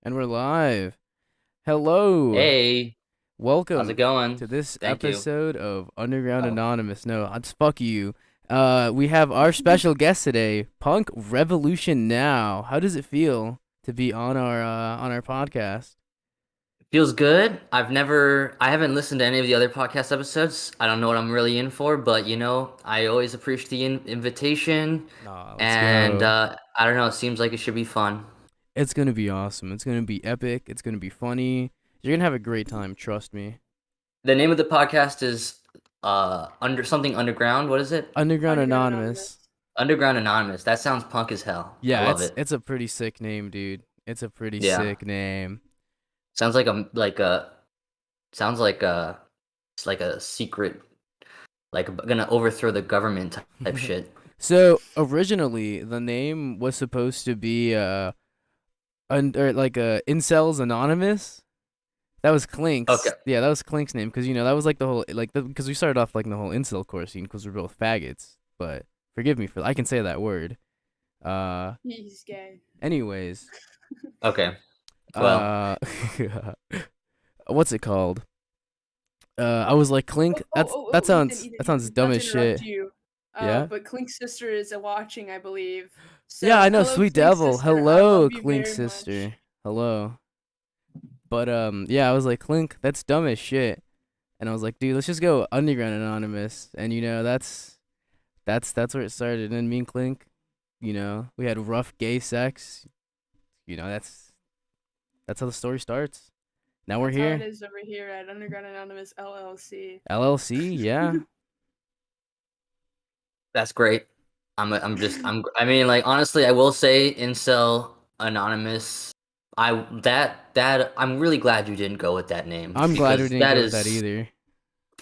And we're live. Hello. Hey, how's it Welcome going? to this Thank you. episode of Underground Oh, Anonymous. No, it's fuck you. We have our special guest today, Punk Revolution Now. How does it feel to be on our podcast? feels good. I haven't listened to any of the other podcast episodes. I don't know what I'm really in for, but I always appreciate the invitation, Nah, let's and go. I don't know. It seems like it should be fun. It's gonna be awesome. It's gonna be epic. It's gonna be funny. You're gonna have a great time, trust me. The name of the podcast is under something underground. What is it? Underground Underground Anonymous. Anonymous. Underground Anonymous. That sounds punk as hell. I Yeah, love it's it. it's a pretty sick name, dude. It's a pretty Yeah, sick name. sounds like a it's like a secret, like gonna overthrow the government type shit. So originally, the name was supposed to be under like Incels Anonymous. That was Okay. Clink's. Yeah, that was Clink's name because that was like the whole because we started off like in the whole incel core scene because we're both faggots. But forgive me for I can say that word. Uh, He's gay. anyways, Okay. Well, uh, what's it called? I was like Clink. That Ethan, sounds Ethan, that sounds Ethan, dumb not as to interrupt shit. you, Yeah. but Clink's sister is watching, I believe. Yeah, So, I know, hello, sweet Clink's devil. sister. I love Hello, you Clink very much. sister. Hello. But yeah, I was like, Clink, that's dumb as shit. And I was like, dude, let's just go Underground Anonymous. And that's where it started. And then me and Clink, we had rough gay sex. That's how the story starts. Now we're That's how it here. is over here at Underground Anonymous LLC. LLC, yeah. that's great. I mean, like, honestly, I will say Incel Anonymous. I'm really glad you didn't go with that name I'm glad we because didn't go with that either.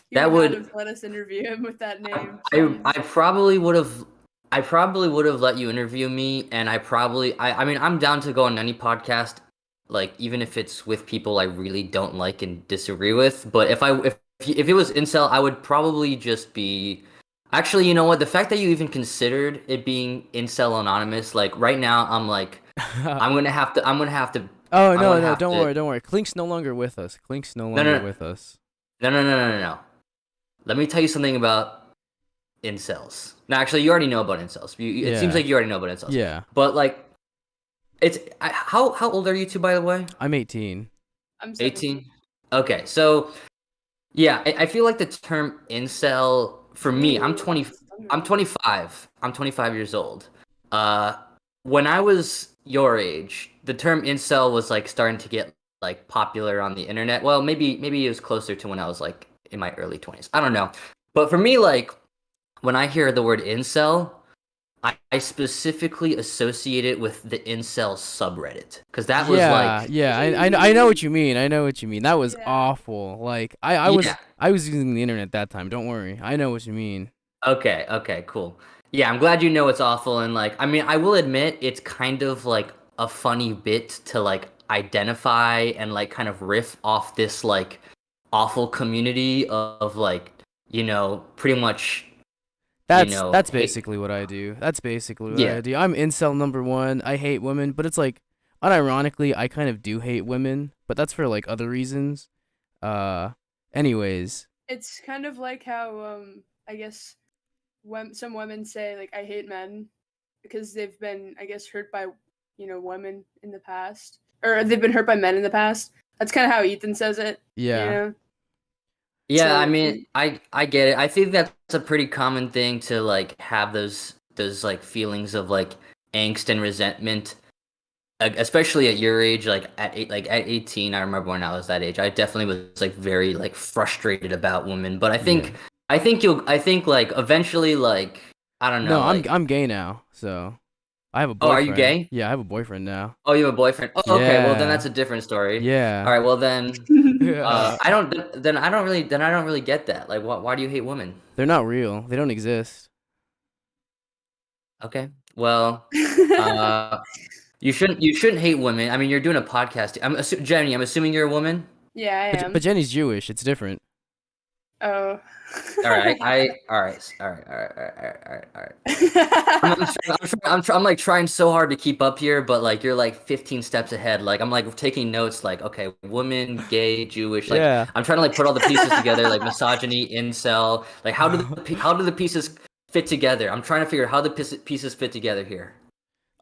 He that would not would have let us interview him with that I name. I Jeez. probably would have let you interview me, and I mean, I'm down to go on any podcast, like even if it's with people I really don't like and disagree with. But if it was Incel, I would probably just be. Actually, you know what? The fact that you even considered it being Incel Anonymous, like right now, I'm like, Oh I'm no, gonna no, have don't to. worry, don't worry. Clink's no longer with us. Clink's no No, longer no, with us. no. Let me tell you something about incels. Now, actually, you already know about incels. It seems Yeah. like you already know about incels. Yeah. But like, how old are you two, by the way? I'm 18. I'm 17. 18. Okay, so yeah, I feel like the term incel for me, Ooh, that's I'm thundering. 25. I'm 25 years old. Uh, when I was your age, the term incel was like starting to get like popular on the internet. Well, maybe it was closer to when I was like in my early 20s. I don't know. But for me, like when I hear the word incel, I specifically associate it with the incel subreddit because that was Yeah, like, yeah. I know what you mean. I know what you mean. That was Yeah. awful. Like yeah, I was using the internet that time. Don't worry. I know what you mean. okay, cool. Yeah, I'm glad you know it's awful and like, I mean, I will admit it's kind of like a funny bit to like identify and like kind of riff off this like awful community of like, pretty much, That's hate. basically what I do. That's basically what Yeah. I do. I'm incel number one. I hate women, but it's like unironically, I kind of do hate women, but that's for like other reasons. Uh, anyways, It's kind of like how I guess when some women say like I hate men because they've been I guess hurt by women in the past or they've been hurt by men in the past. That's kind of how Ethan says it. You yeah. know. Yeah, I So mean, I get it. I think that's a pretty common thing to like have those like feelings of like angst and resentment, especially at your age, like at 18. I remember when I was that age, I definitely was like very like frustrated about women. But Yeah. I think like eventually like I don't No, know like I'm gay now, so I have a oh, are you boyfriend. gay? Yeah, I have a boyfriend now. Oh, you have a boyfriend? Oh, okay. Well, then Yeah. that's a different story. All Yeah. right. Well, then Yeah. I don't really get that. Like, why do you hate women? They're not real. They don't exist. Okay. Well, uh, you shouldn't hate women. I mean, you're doing a podcast. Jenny, I'm assuming you're a woman. Yeah, I But am. Jenny's Jewish. It's different. Oh. All right, all right, all right, all right, all right, all right, all right. I'm like trying so hard to keep up here, but like you're like 15 steps ahead. Like I'm like taking notes. Like okay, woman, gay, Jewish. Like Yeah. I'm trying to like put all the pieces together. Like misogyny, incel. Like how do the pieces fit together? I'm trying to figure out how the pieces fit together here.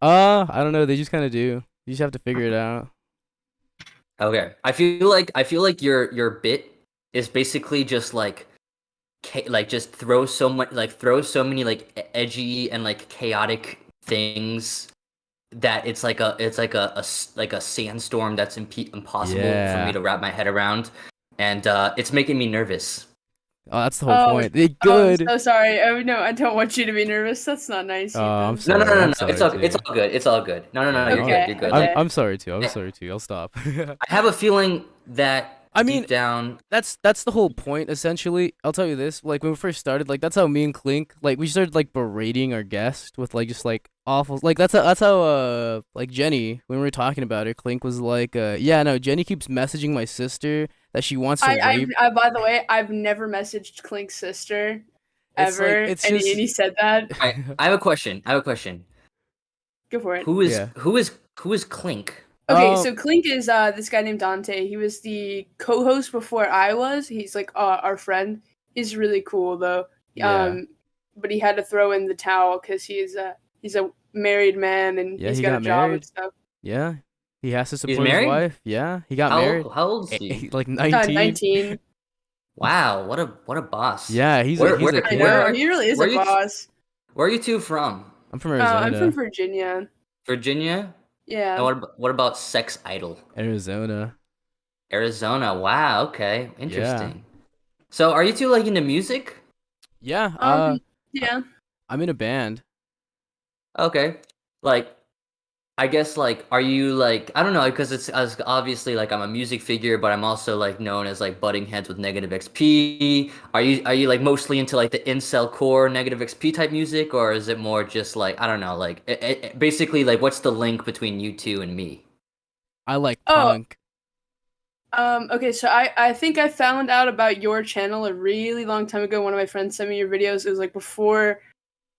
I don't know. They just kind of do. You just have to figure it out. Okay, I feel like your bit is basically just like like just throw so many like edgy and like chaotic things that it's like like a sandstorm that's impossible for me Yeah. to wrap my head around, and it's making me nervous. Oh, that's the whole Oh, point. They oh, I'm good. so sorry. Oh no, I don't want you to be nervous. That's not nice, I'm Ethan. sorry. I'm It's sorry it's too. all good. It's all good. No, Yeah. you're good. Okay, You're good. okay. I'm sorry too. I'm I, sorry too. I'll stop. I have a feeling that I mean, deep down, that's the whole point essentially. I'll tell you this, like when we first started, like that's how me and Clink, like we started like berating our guest with like just like awful, like that's how like Jenny, when we were talking about it, Clink was like yeah, no, Jenny keeps messaging my sister that she wants to rape. By the way, I've never messaged Clink's sister It's like ever, it's and just he said that. I have a question. I have a question. Go for it. yeah. Who is Clink? Okay, Um so Clink is this guy named Dante. He was the co-host before I was. He's like our friend. He's really cool though. yeah. But he had to throw in the towel because he's a married man and Yeah, he's he got a got job and married. stuff. Yeah. He has to He's support his married? wife. Yeah. He got married. How old is he? Like 19. 19. Wow, what a boss. Yeah, he's a I kid. know he really is where a are you boss. where are you two from? I'm from I'm from Arizona. Virginia. Virginia? And Yeah. what about Sex Idol? Arizona. Arizona. Wow, okay. Yeah. Interesting. So are you two like into music? Yeah, Yeah. I'm in a band. Okay. Like I guess like are you like I don't know because it's as obviously like I'm a music figure but I'm also like known as like butting heads with negative XP. Are you like mostly into like the incel core negative XP type music or is it more just like I don't know like basically like what's the link between you two and me? I like Oh, punk. okay, so I think I found out about your channel a really long time ago. One of my friends sent me your videos. It was like before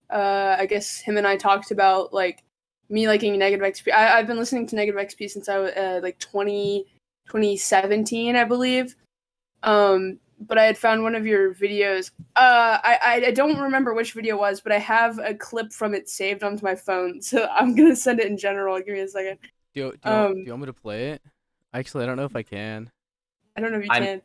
I guess him and I talked about like me liking negative XP. I've been listening to negative XP since I was like 2017, I believe. But I had found one of your videos. I don't remember which video it was, but I have a clip from it saved onto my phone, so I'm gonna send it in general. Give me a second. Do you want me to play it? Actually, I don't know if I can. I don't know if you I'm can.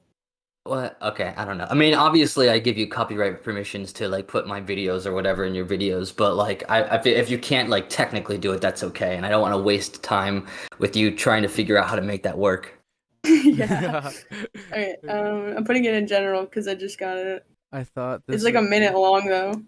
What? Okay, I don't know. I mean, obviously, I give you copyright permissions to like put my videos or whatever in your videos, but like, if you can't like technically do it, that's okay. And I don't want to waste time with you trying to figure out how to make that work. Yeah. Okay. I'm putting it in general because I just got it. I thought this It's like a minute long though.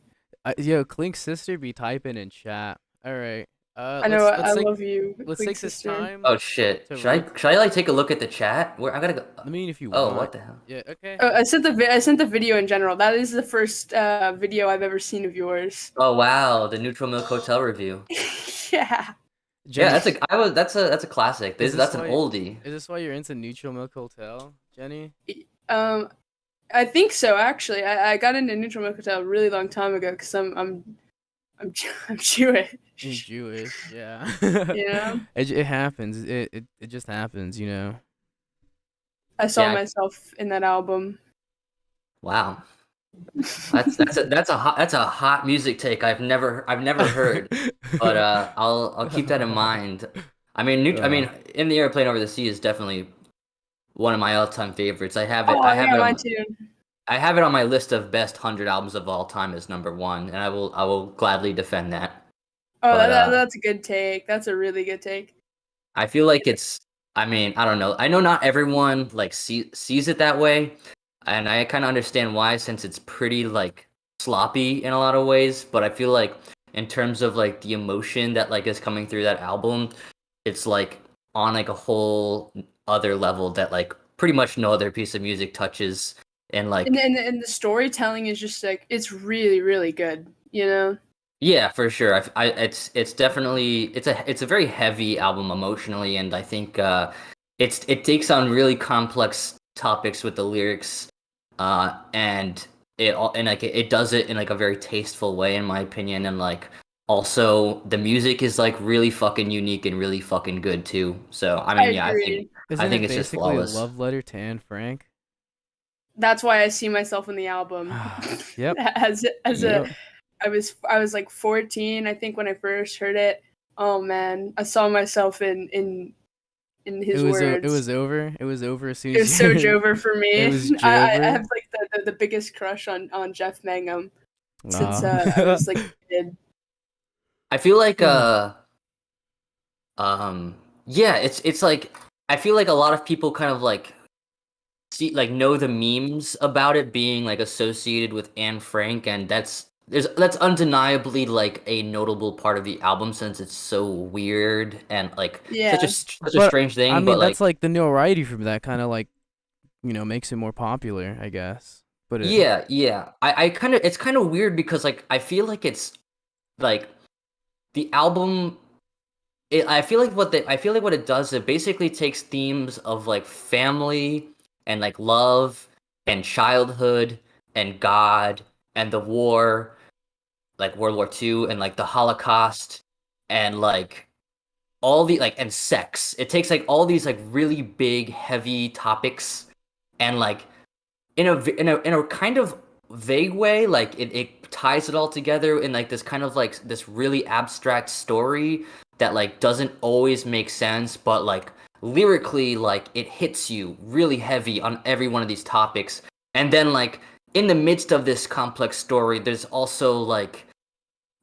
yo, Clink's sister be typing in chat. All right. I know. I Let's take love you, let's Quick take this sister. time Oh shit! to rape. Should I like take a look at the chat? Where I gotta go. I mean, if you Oh, want. what the hell? Yeah, okay. Oh, I sent the video in general. That is the first video I've ever seen of yours. Oh wow, the Neutral Milk Hotel review. Yeah. Yeah, Jenny, that's a classic. That's an oldie. is this why you're into Neutral Milk Hotel, Jenny? Um, I think so. Actually, I got into Neutral Milk Hotel a really long time ago because I'm Jewish. You're Jewish, yeah. You know, It happens. It just happens, you know. I saw Yeah. myself in that album. Wow, that's a hot music take I've never heard. But I'll keep that in mind. I mean, I mean, In the Airplane Over the Sea is definitely one of my all-time favorites. I have it. Oh I have yeah, it. mine too. I have it on my list of best 100 albums of all time as number one, and I will gladly defend that. Oh, But, that's a good take. That's a really good take. I feel like it's. I mean, I don't know. I know not everyone like sees it that way, and I kind of understand why, since it's pretty like sloppy in a lot of ways. But I feel like in terms of like the emotion that like is coming through that album, it's like on like a whole other level that like pretty much no other piece of music touches. And like And the storytelling is just like it's really really good. You know. yeah, for sure. It's definitely it's a very heavy album emotionally, and I think it takes on really complex topics with the lyrics And it does it in like a very tasteful way in my opinion, and like also the music is like really fucking unique and really fucking good too. So I I mean, yeah, agree. I Isn't think it it's just basically a flawless. love letter to Anne Frank? That's why I see myself in the album. Yep. As a Yep. I was like 14, I think, when I first heard it. Oh man, I saw myself in his It words. was over. It was over as soon It as was so you Jover for it me. was I Jover. have like the biggest crush on Jeff Mangum since I Aw. was like a kid. I feel like yeah, it's like I feel like a lot of people kind of like see like know the memes about it being like associated with Anne Frank, and that's undeniably like a notable part of the album since it's so weird and like Yeah. such a But strange I thing, but mean, like that's like the notoriety from that kind of like, makes it more popular, I guess. But yeah. I kind of it's kind of weird because like I feel like it's like the album I feel like what it does, it basically takes themes of like family and like love and childhood and God and the war, like World War II and like the Holocaust and like all the like and sex. It takes like all these like really big heavy topics and like in a kind of vague way, like it ties it all together in like this kind of like this really abstract story that like doesn't always make sense, but like lyrically like it hits you really heavy on every one of these topics. And then like in the midst of this complex story, there's also like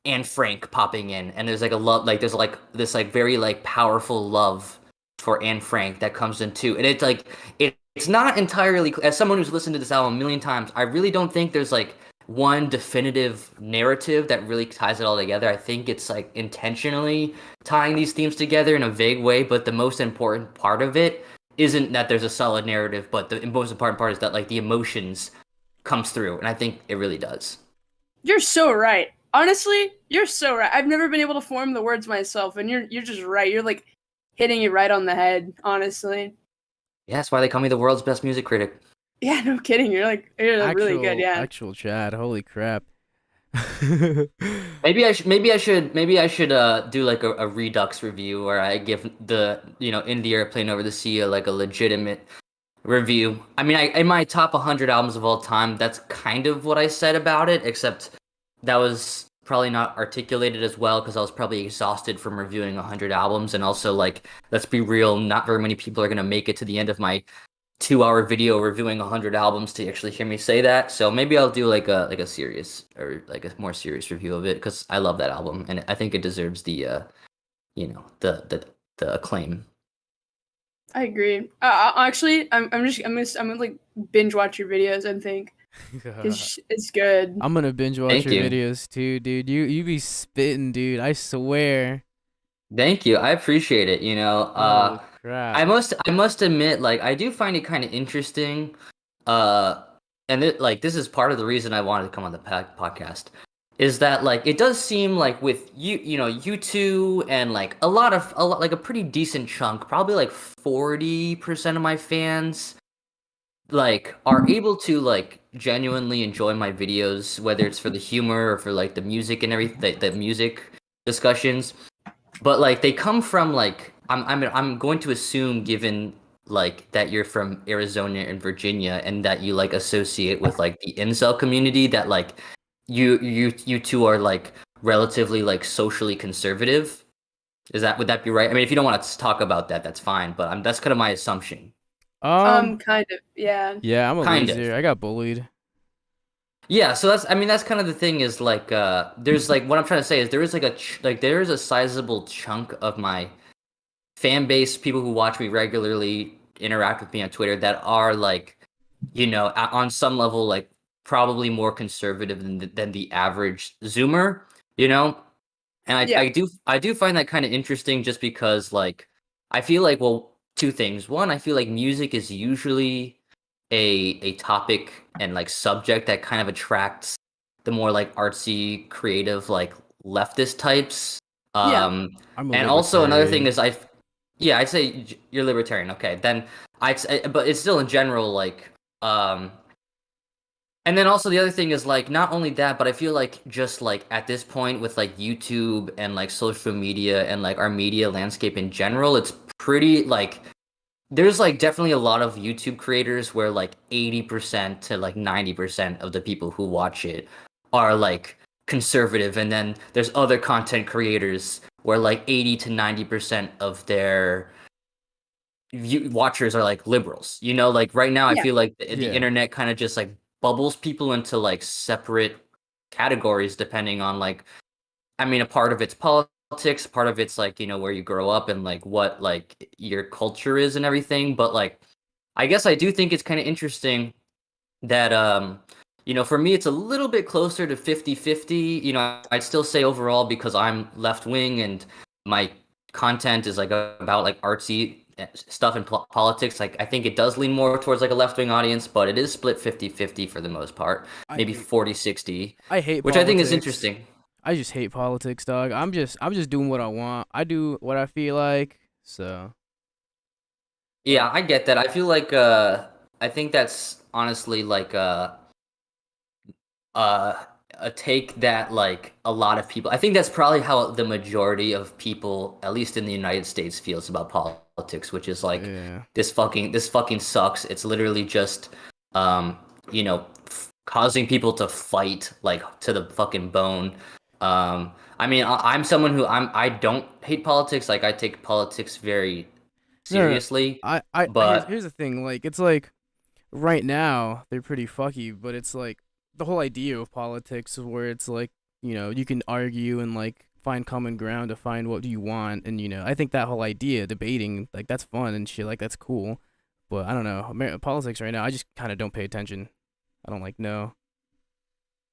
Anne Frank popping in, and there's like a love, like there's like this like very like powerful love for Anne Frank that comes in too, and it's like it's not entirely. As someone who's listened to this album a million times, I really don't think there's like one definitive narrative that really ties it all together. I think it's like intentionally tying these themes together in a vague way, but the most important part of it isn't that there's a solid narrative, but the most important part is that like the emotions comes through, and I think it really does. You're so right. Honestly, you're so right. I've never been able to form the words myself, and you're just right. You're like hitting it right on the head, honestly. Yeah, that's why they call me the world's best music critic. Yeah, no kidding. You're really good, yeah. actual Chad. Holy crap. Maybe I should do like a Redux review where I give the In the Airplane Over the Sea like a legitimate review. I mean, in my top 100 albums of all time, that's kind of what I said about it, except that was probably not articulated as well because I was probably exhausted from reviewing 100 albums, and also like let's be real, not very many people are gonna make it to the end of my 2 hour video reviewing 100 albums to actually hear me say that. So maybe I'll do like a serious or like a more serious review of it because I love that album and I think it deserves the you know the acclaim. I agree. Actually, I'm gonna like binge watch your videos and think because it's good. I'm gonna binge watch Thank your you. videos too, dude. You be spitting, dude. I swear. Thank you. I appreciate it. Holy crap. I must admit, like I do find it kind of interesting. And like this is part of the reason I wanted to come on the podcast, is that like it does seem like with you two and like a lot like a pretty decent chunk, probably like 40% of my fans like are able to like genuinely enjoy my videos, whether it's for the humor or for like the music and everything, the music discussions. But like they come from like I'm going to assume given like that you're from Arizona and Virginia and that you like associate with like the incel community that like you two are like relatively like socially conservative. Would that be right? I mean, if you don't want to talk about that, that's fine, but that's kind of my assumption. Kind of, yeah. Yeah, I'm a Kind of. loser. I got bullied. Yeah, so that's I mean that's kind of the thing is like there's like what I'm trying to say is there is like like there is a sizable chunk of my fan base, people who watch me regularly, interact with me on Twitter that are like, on some level, like probably more conservative than the average Zoomer, you know? And Yeah. I do find that kind of interesting just because like I feel like well two things. One, I feel like music is usually a topic and like subject that kind of attracts the more like artsy, creative, like leftist types. Yeah. Um I'm a and also another thing libertarian. is yeah, I'd say you're libertarian. Okay. Then but it's still in general like um And then also the other thing is like not only that, but I feel like just like at this point with like YouTube and like social media and like our media landscape in general, it's pretty like there's like definitely a lot of YouTube creators where like 80% to like 90% of the people who watch it are like conservative, and then there's other content creators where like 80 to 90% of their watchers are like liberals. You know, like right now I Yeah. feel like the Yeah. internet kind of just like bubbles people into like separate categories depending on like I mean a part of it's politics, part of it's like, you know, where you grow up and like what like your culture is and everything, but like I guess I do think it's kind of interesting that you know, for me it's a little bit closer to 50-50. You know, I'd still say overall because I'm left wing and my content is like about like artsy stuff and politics, like I think it does lean more towards like a left wing audience, but it is split 50-50 for the most part, I maybe hate 40-60, I hate which I think is politics. interesting. I just hate politics, dog. I'm just doing what I want. I do what I feel like. So, but Yeah, I get that. I feel like I think that's honestly like uh a take that like a lot of people, I think that's probably how the majority of people at least in the United States feels about politics, which is like yeah. this fucking sucks. It's literally just um you know causing people to fight like to the fucking bone. I mean I'm someone who I don't hate politics, like I take politics very No, no. seriously, I here's but the thing. Like it's like right now they're pretty fucky, but it's like the whole idea of politics is where it's like, you can argue and like find common ground to find what you want, and I think that whole idea, debating, like that's fun and shit, like that's cool. But I don't know, politics right now, I just kind of don't pay attention. I don't like know.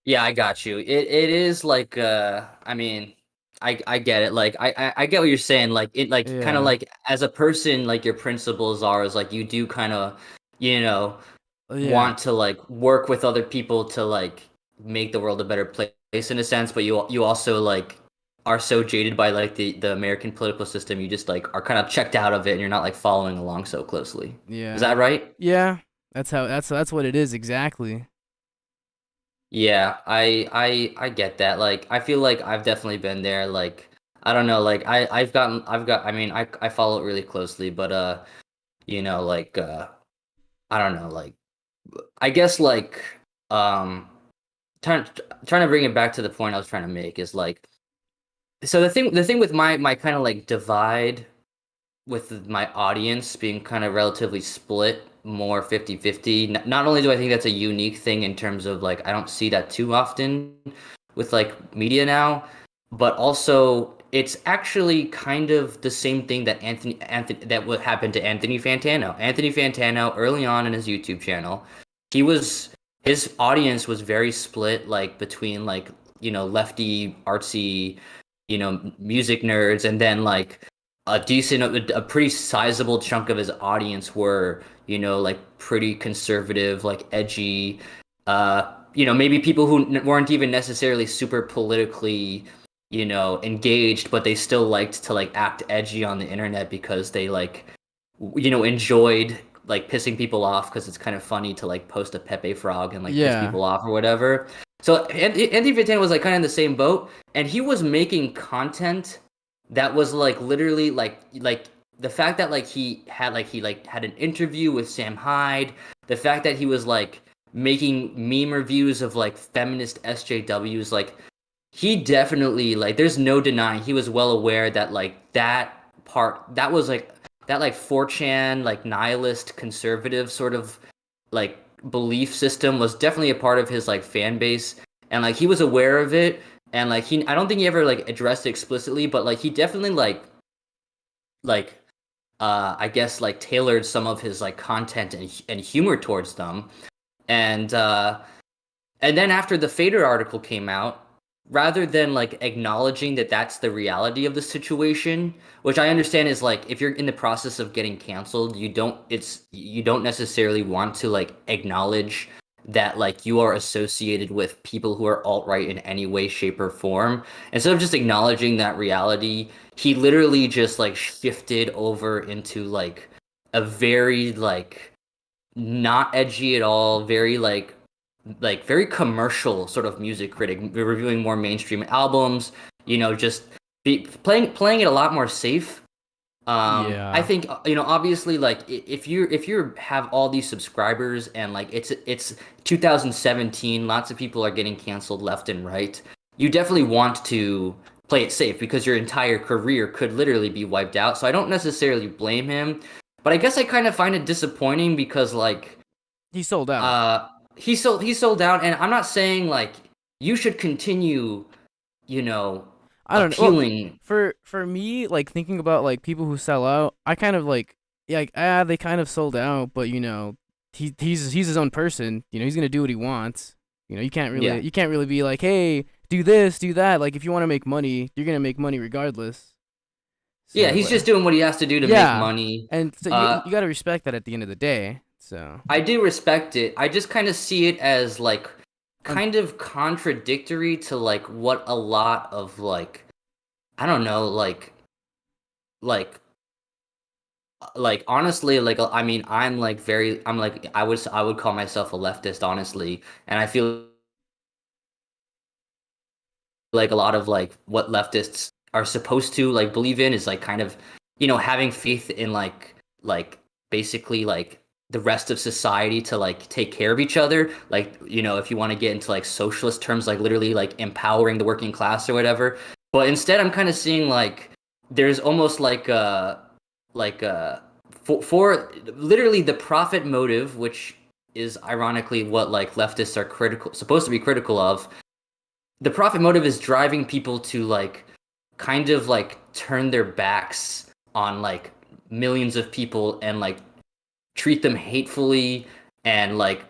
yeah, I got you. It is like I mean, I get it. Like I get what you're saying. Like it like kind of Yeah. like as a person, like your principles are is like you do kind of, you know, Yeah. want to like work with other people to like make the world a better place in a sense, but you also like are so jaded by like the American political system, you just like are kind of checked out of it and you're not like following along so closely. Is Yeah. that right? Yeah. That's what it is exactly. Yeah, I get that. Like I feel like I've definitely been there. Like I don't know, like I mean I follow it really closely, but you know, like I don't know, like I guess like um trying trying to bring it back to the point I was trying to make is like so the thing with my kind of like divide with my audience being kind of relatively split more 50-50. Not only do I think that's a unique thing in terms of like I don't see that too often with like media now, but also it's actually kind of the same thing that Anthony that would happen to Anthony Fantano. Anthony Fantano early on in his YouTube channel, he was his audience was very split like between like, you know, lefty artsy, you know, music nerds, and then like a pretty sizable chunk of his audience were, you know, like pretty conservative, like edgy, you know, maybe people who weren't even necessarily super politically, you know, engaged, but they still liked to like act edgy on the internet because they like, you know, enjoyed like pissing people off because it's kind of funny to like post a Pepe frog and like piss Yeah. people off or whatever. So Andy Fantano was like kind of in the same boat, and he was making content that was like literally like the fact that like he had an interview with Sam Hyde, the fact that he was like making meme reviews of like feminist SJWs, like he definitely like there's no denying he was well aware that like that part that was like that like 4chan like nihilist conservative sort of like belief system was definitely a part of his like fan base, and like he was aware of it, and like he I don't think he ever like addressed it explicitly, but like he definitely like I guess like tailored some of his like content and humor towards them, and then after the Fader article came out, rather than like acknowledging that that's the reality of the situation, which I understand is like if you're in the process of getting canceled, you don't necessarily want to like acknowledge that like you are associated with people who are alt-right in any way, shape, or form. Instead of just acknowledging that reality, he literally just like shifted over into like a very like not edgy at all, very like like very commercial sort of music critic, reviewing more mainstream albums, just playing it a lot more safe. I Yeah. think obviously, like if you have all these subscribers and like it's 2017, lots of people are getting canceled left and right. You definitely want to play it safe because your entire career could literally be wiped out. So I don't necessarily blame him, but I guess I kind of find it disappointing because like He sold out. uh he sold out, and I'm not saying like you should continue, you know, I don't know. Well, appealing. for me, like thinking about like people who sell out, I kind of like yeah, like they kind of sold out, but he's his own person. He's gonna do what he wants. Yeah. You can't really be like, hey, do this, do that. Like if you want to make money, you're gonna make money regardless. Yeah, So he's just doing what he has to do to make yeah, money. and so you got to respect that at the end of the day. So I do respect it. I just kind of see it as like un- kind of contradictory to like what a lot of like I don't know, like like honestly like I mean I'm like I would call myself a leftist honestly, and I feel like a lot of like what leftists are supposed to like believe in is like kind of having faith in like basically like the rest of society to like take care of each other, like if you want to get into like socialist terms, like literally like empowering the working class or whatever. But instead I'm kind of seeing like there's almost like for literally the profit motive, which is ironically what like leftists are critical supposed to be critical of. The profit motive is driving people to like kind of like turn their backs on like millions of people and like treat them hatefully and like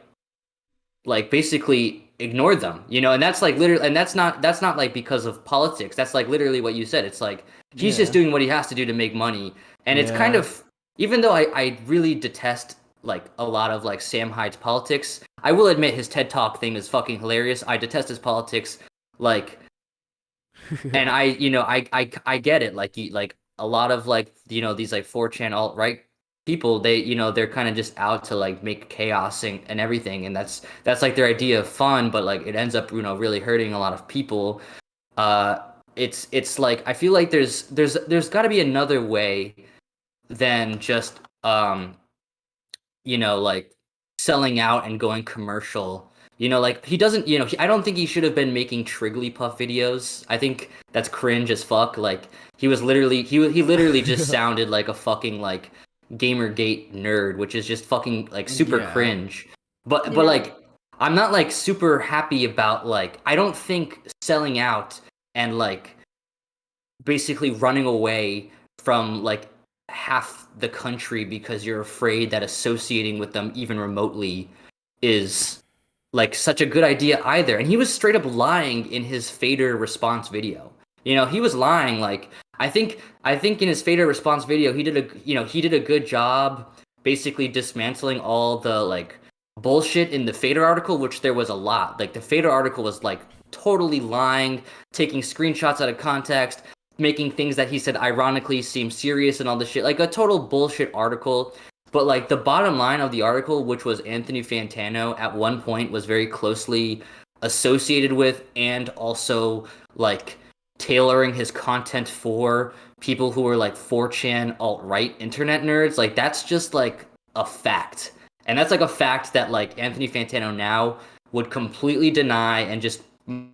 basically ignore them, and that's like literally, and that's not like because of politics. That's like literally what you said. It's like he's just yeah, doing what he has to do to make money. And it's kind yeah, of, even though I really detest like a lot of like Sam Hyde's politics, I will admit his TED Talk thing is fucking hilarious. I detest his politics, like, and I get it. Like like a lot of like these like 4chan alt-right people, they're kind of just out to like make chaos and everything, and that's like their idea of fun, but like it ends up really hurting a lot of people. uh it's like I feel like there's got to be another way than just like selling out and going commercial. Like he doesn't, I don't think he should have been making Trigglypuff videos. I think that's cringe as fuck. Like he literally just sounded like a fucking like Gamergate nerd, which is just fucking like super yeah, cringe. But Yeah. like I'm not like super happy about like I don't think selling out and like basically running away from like half the country because you're afraid that associating with them even remotely is like such a good idea either. And he was straight up lying in his fader response video. He was lying. Like I think in his fader response video he did a good job basically dismantling all the like bullshit in the fader article, which there was a lot. Like the fader article was like totally lying, taking screenshots out of context, making things that he said ironically seem serious and all this shit. Like a total bullshit article. But like the bottom line of the article, which was Anthony Fantano at one point was very closely associated with and also like tailoring his content for people who were like 4chan alt-right internet nerds. Like that's just like a fact. And that's like a fact that like Anthony Fantano now would completely deny and just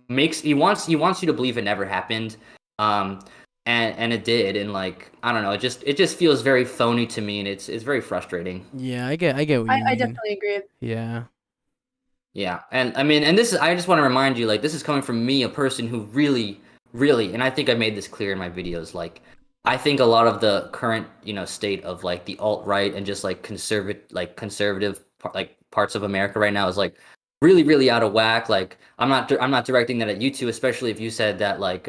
makes he wants you to believe it never happened. Um and it did, and like I don't know, it just feels very phony to me, and it's very frustrating. yeah. I get what you I mean. definitely agree. Yeah, Yeah, and I mean, and this is I just want to remind you, like this is coming from me, a person who really, and I think I made this clear in my videos, like I think a lot of the current state of like the alt right and just like conservative like parts of America right now is like really out of whack. Like I'm not directing that at you two, especially if you said that like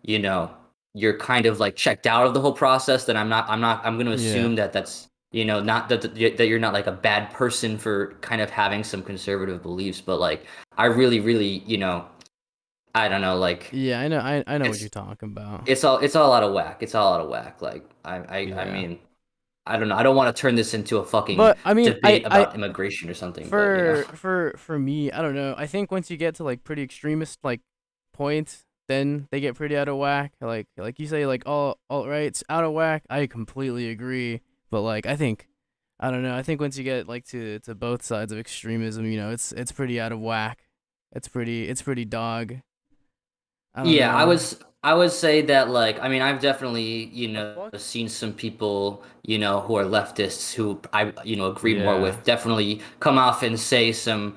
you know, you're kind of like checked out of the whole process, then I'm going to yeah, assume that that's, not that you're not like a bad person for kind of having some conservative beliefs, but like I really, I don't know, like yeah. I know what it's you're talking about. it's all out of whack. It's all out of whack. Like I Yeah, mean, I don't know. I don't want to turn this into a fucking But I mean, debate about immigration or something. But you know, for me, I don't know. I think once you get to like pretty extremist like points, then they get pretty out of whack. Like you say, like all right's out of whack. I completely agree. But like I don't know. I think once you get like to both sides of extremism, it's pretty out of whack. It's pretty dog. I don't yeah, know. I would say that like I mean I've definitely The fuck? seen some people who are leftists who I agree more Yeah. with definitely come off and say some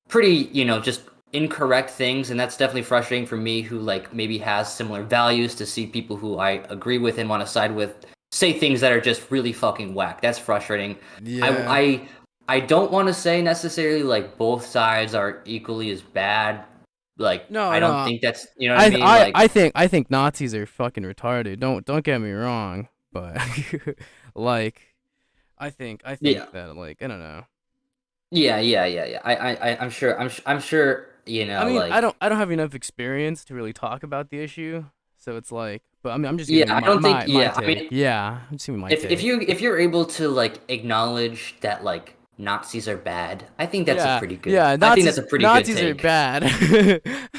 pretty just incorrect things, and that's definitely frustrating for me who like maybe has similar values to see people who I agree with and want to side with say things that are just really fucking whack. That's frustrating. I Yeah. I I don't want to say necessarily like both sides are equally as bad. Like No, I don't no. think that's what I mean. Like I think Nazis are fucking retarded. Don't get me wrong, but like I think yeah. that like I don't know. Yeah. I'm sure, I mean, like I don't have enough experience to really talk about the issue, so it's like, but I mean, I'm just yeah, giving I don't think my yeah, I take. mean Yeah, I'm just giving my if take. you're able to like acknowledge that like Nazis are bad, Yeah, yeah, I think that's a pretty good Nazis are take. bad.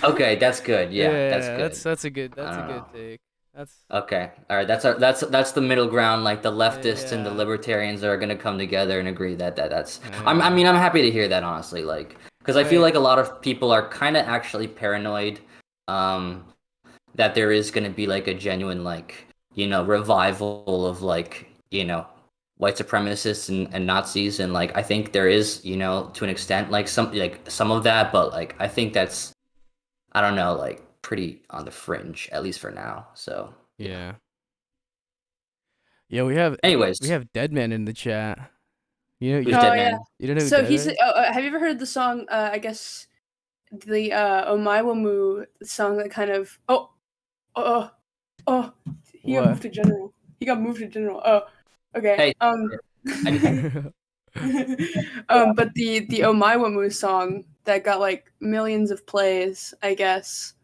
Okay, that's good. Yeah, that's Yeah, good. I that's a don't good know. take. That's Okay. All right. That's the middle ground. Like the leftists and the yeah. libertarians are gonna come together and agree that's. I Yeah. mean, I'm happy to hear that honestly. Like, because I feel Wait. like a lot of people are kind of actually paranoid, um, that there is gonna be like a genuine like revival of like white supremacists and Nazis, and like I think there is to an extent like some of that, but like I think that's I don't know like pretty on the fringe at least for now. So yeah. Yeah. Yeah, we Anyways, have Deadman in the chat. who's Oh dead yeah. man? You don't know who So Dead he's. is? Have you ever heard the song? I guess the Omaiwamu song that kind of. Oh oh. He got moved What? to general. He got moved to general. Oh, okay. Hey, I But the Omaiwamu song that got like millions of plays, I guess.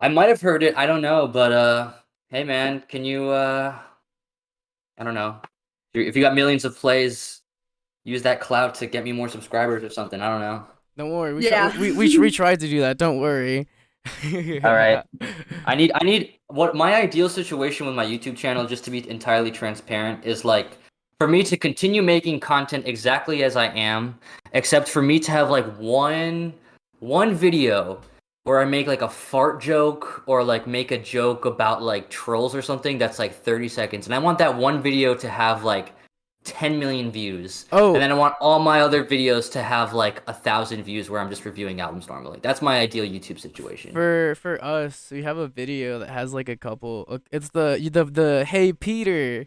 I might have heard it. I don't know, but hey man, can you I don't know if you got millions of plays, use that clout to get me more subscribers or something. I don't know. Don't worry. Yeah. We tried to do that. Don't worry. All right. Yeah. I need what my ideal situation with my YouTube channel, just to be entirely transparent, is like for me to continue making content exactly as I am, except for me to have like one video where I make like a fart joke or like make a joke about like trolls or something that's like 30 seconds. And I want that one video to have like 10 million views. And Oh, then I want all my other videos to have like 1,000 views where I'm just reviewing albums normally. That's my ideal YouTube situation. for us, we have a video that has like a couple. It's the Hey Peter.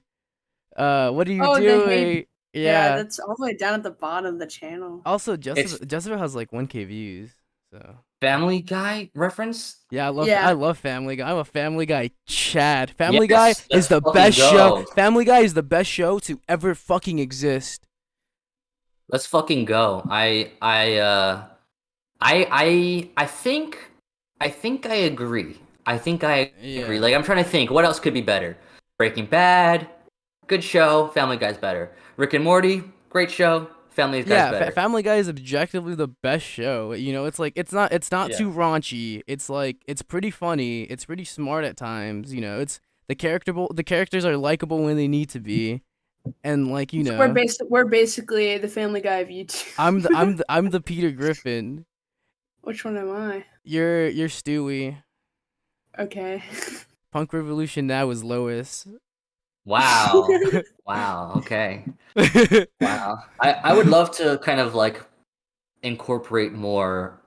What are you Oh, the hey. doing? Yeah, Yeah. that's all the way down at the bottom of the channel. Also, It's Jessica has like 1K views. So Family Guy reference? yeah, I Yeah. love Family Guy. I'm a Family Guy Chad. Family Guy Yes, is let's the fucking best show. go. Family Guy is the best show to ever fucking exist. Let's fucking go. I think I agree. I think I agree. Yeah. Like I'm trying to think what else could be better. Breaking Bad, good show. Family Guy's better. Rick and Morty, great show. Family Guy's Yeah, better. Family Guy is objectively the best show. It's like it's not Yeah. too raunchy. It's like it's pretty funny. It's pretty smart at times. It's the characters are likable when they need to be, and like So we're basically the Family Guy of YouTube. I'm the Peter Griffin. Which one am I? You're Stewie. Okay. Punk Revolution now is Lois. Wow. Wow. Okay. Wow. I would love to kind of like incorporate more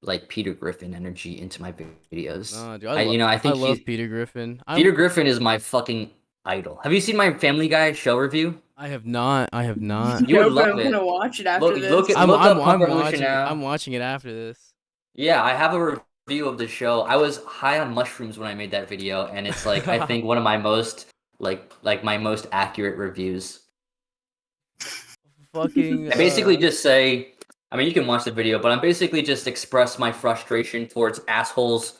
like Peter Griffin energy into my videos. Oh, dude, I I think love Peter Griffin. Peter Griffin is my fucking idol. Have you seen my Family Guy show review? I have not. I have not. You would No, but love I'm it. gonna watch it after this. Look up Punk Revolution I'm now. watching it after this. Yeah, I have a review of the show. I was high on mushrooms when I made that video, and it's like I think one of my most like my most accurate reviews. Fucking I basically just say, I mean, you can watch the video, but I'm basically just express my frustration towards assholes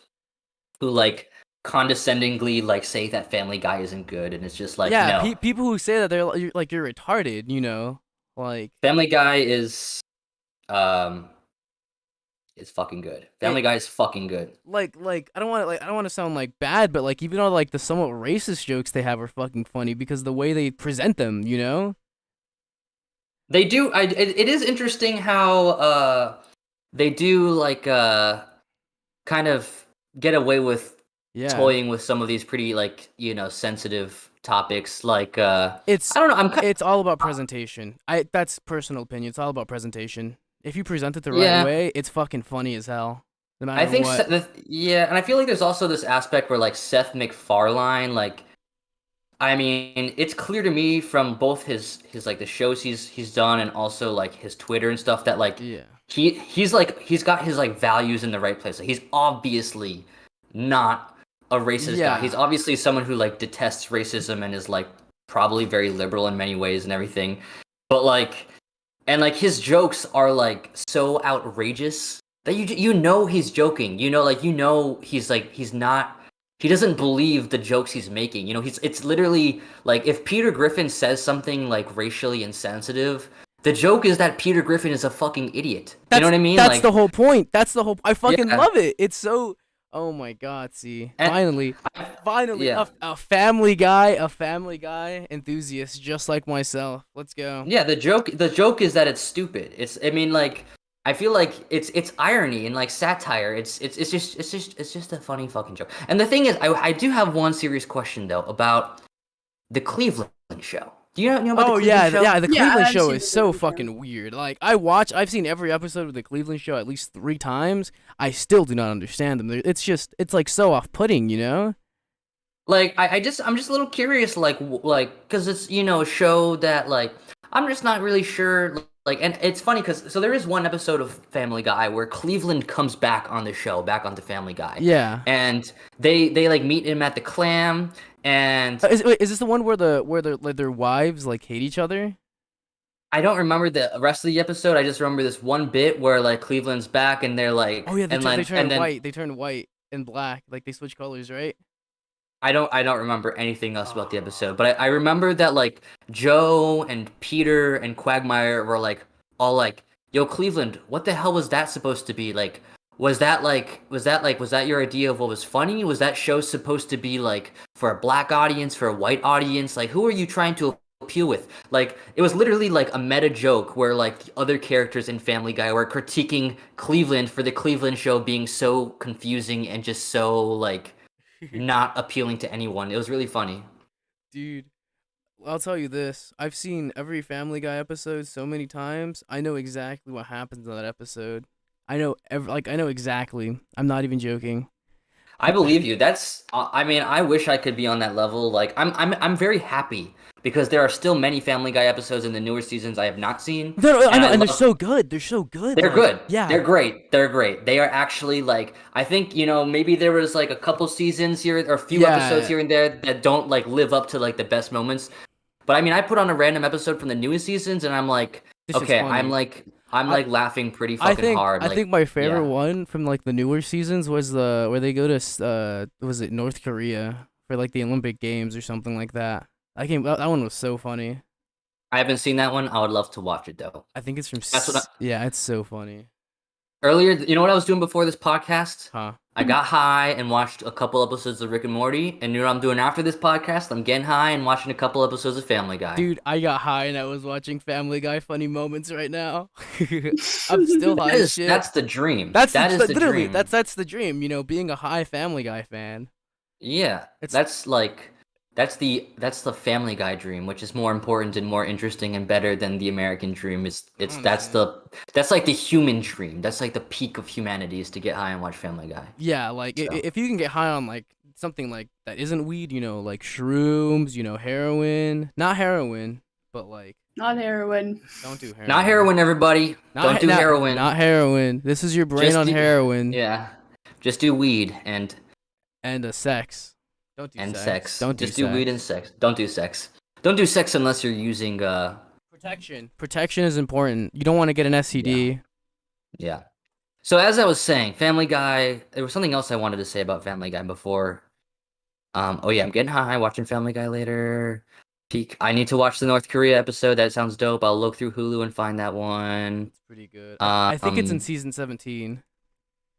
who like condescendingly like say that Family Guy isn't good, and it's just like Yeah, no, people who say that you're retarded, you know, like Family Guy um is fucking good. it, Family Guy is fucking good. I don't want to sound like bad, but like even all like the somewhat racist jokes they have are fucking funny because the way they present them, you know? They do. It is interesting how they do like kind of get away with Yeah. toying with some of these pretty like sensitive topics. Like It's I don't know. it's all about presentation. That's personal opinion. It's all about presentation. If you present it the right Yeah. way, it's fucking funny as hell, no I matter think what. yeah, and I feel like there's also this aspect where like Seth MacFarlane, like I mean, it's clear to me from both his like the shows he's done and also like his Twitter and stuff that like Yeah. he's got his like values in the right place. Like he's obviously not a racist guy. He's Yeah. obviously someone who like detests racism and is like probably very liberal in many ways and everything. But like and like his jokes are like so outrageous that you know he's joking. You know like he's not he doesn't believe the jokes he's making. You know, it's literally like if Peter Griffin says something like racially insensitive, the joke is that Peter Griffin is a fucking idiot. You know what I mean? That's the Like whole point. That's the whole I fucking yeah. love it. It's so oh my god, see. And Finally yeah. a family guy enthusiast just like myself. Let's go. Yeah, the joke is that it's stupid. I mean like I feel like it's irony and like satire. It's just a funny fucking joke. And the thing is I do have one serious question though about the Cleveland show. Do you know about the Oh Cleveland show? yeah, the Yeah, Cleveland I've show seen is the so Cleveland show. fucking weird. Like I've seen every episode of the Cleveland show at least 3 times. I still do not understand them. It's like so off-putting, you know? Like I'm just a little curious like cuz it's a show that like I'm just not really sure like and it's funny cuz so there is one episode of Family Guy where Cleveland comes back on the show, back onto Family Guy. Yeah. And they like meet him at the Clam and Is this the one where like their wives like hate each other? I don't remember the rest of the episode. I just remember this one bit where like Cleveland's back and they're like Oh yeah, they turn and then white. They turn white and black. Like they switch colors, right? I don't remember anything else about the Oh. episode, but I remember that like Joe and Peter and Quagmire were like all like, "Yo, Cleveland, what the hell was that supposed to be? Like, was that your idea of what was funny? Was that show supposed to be like for a black audience, for a white audience? Like, who are you trying to appeal with?" Like, it was literally like a meta joke where like the other characters in Family Guy were critiquing Cleveland for the Cleveland show being so confusing and just so like not appealing to anyone. It was really funny. Dude, I'll tell you this. I've seen every Family Guy episode so many times. I know exactly what happens in that episode. I know exactly. I'm not even joking. I believe you. That's I mean, I wish I could be on that level. Like I'm very happy because there are still many Family Guy episodes in the newer seasons I have not seen, No, I and know, I and they're love so good. They're so good. they're Like, good. yeah, They're great. They're great. They are actually like I think, maybe there was like a couple seasons here or a few episodes yeah. here and there that don't like live up to like the best moments. But I mean, I put on a random episode from the newest seasons and I'm like, This shit's okay, I'm funny. like I'm I like laughing pretty fucking hard. I Like, think my favorite yeah. one from like the newer seasons was the where they go to was it North Korea for like the Olympic Games or something like that. That one was so funny. I haven't seen that one. I would love to watch it though. I think it's from That's what yeah, it's so funny. earlier, you know what I was doing before this podcast? Huh. I got high and watched a couple episodes of Rick and Morty, and you know what I'm doing after this podcast? I'm getting high and watching a couple episodes of Family Guy. Dude, I got high and I was watching Family Guy funny moments right now. I'm still high as shit. That's the dream. That's That is the literally dream. that's the dream, you know, being a high Family Guy fan. Yeah, It's that's like that's the Family Guy dream, which is more important and more interesting and better than the American dream. It's Honestly. that's like the human dream. That's like the peak of humanity is to get high and watch Family Guy. Yeah, like So if you can get high on like something like that isn't weed, you know, like shrooms, you know, heroin, not heroin, but like Not heroin. don't do heroin. not heroin, everybody. Don't do heroin. Not heroin. This is your brain Just on do- heroin Yeah, just do weed and sex. Don't do sex. Don't do Just do sex. weed and sex. Don't do sex. Don't do sex unless you're using Protection. Protection is important. You don't want to get an STD. yeah. So as I was saying, Family Guy, there was something else I wanted to say about Family Guy before Oh yeah, I'm getting high watching Family Guy later. Peak. I need to watch the North Korea episode. That sounds dope. I'll look through Hulu and find that one. It's pretty good. I think it's in Um, season 17.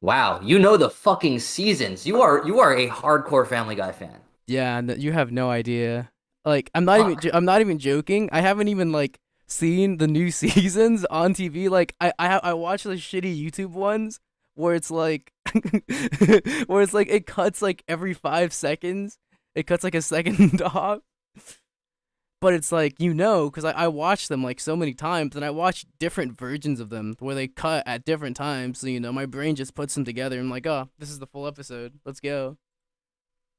wow, you know the fucking seasons. You are a hardcore Family Guy fan. Yeah, you have no idea. Like, Fuck. I'm not even joking. I haven't even like seen the new seasons on TV. Like, I watch the shitty YouTube ones where it's like, where it's like it cuts like every 5 seconds. It cuts like a second off. But it's like, because I watch them like so many times, and I watch different versions of them where they cut at different times. So my brain just puts them together. I'm like, oh, this is the full episode. Let's go.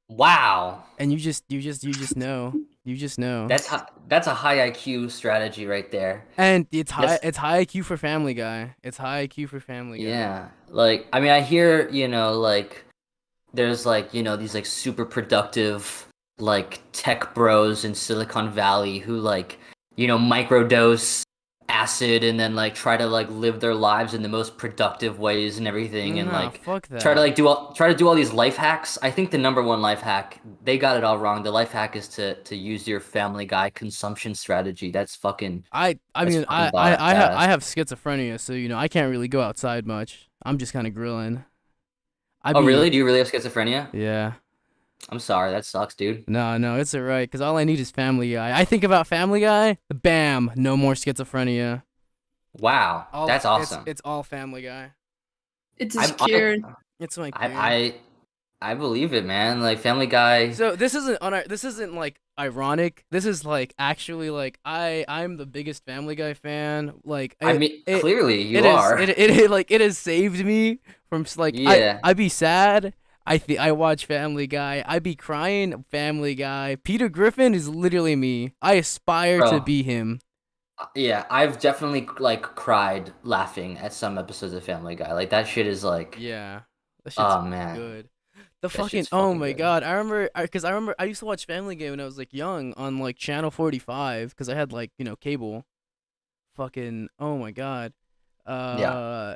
Wow. And you just know. That's a high IQ strategy right there. And That's it's high IQ for Family Guy. It's high IQ for Family Guy. yeah. Like I mean I hear, like there's like, these like super productive like tech bros in Silicon Valley who like, microdose acid and then like try to like live their lives in the most productive ways and everything and Nah, like fuck try to that. like try to do all these life hacks. I think the number one life hack, they got it all wrong. The life hack is to use your Family Guy consumption strategy. I That's mean fucking badass. I have schizophrenia, so I can't really go outside much. I'm just kind of grilling. I Oh be really? Do you really have schizophrenia? Yeah. I'm sorry, that sucks, dude. No, it's alright. Cause all I need is Family Guy. I think about Family Guy, bam, no more schizophrenia. Wow, All that's awesome. it's all Family Guy. It's his I cure. It's my I cue. I I believe it, man. Like Family Guy. So this isn't like ironic. This is like actually like I'm the biggest Family Guy fan. Like I it mean, it clearly you it is are. like it has saved me from like Yeah, I be sad. I watch Family Guy. I be crying. Family Guy. Peter Griffin is literally me. I aspire to bro. be him. Yeah, I've definitely like cried laughing at some episodes of Family Guy. Like that shit is like, Yeah, that shit's oh man, good. The that fucking shit's oh fucking my good. god, I remember because I remember I used to watch Family Guy when I was like young on like channel 45 because I had like cable. Fucking oh my god, Yeah, uh,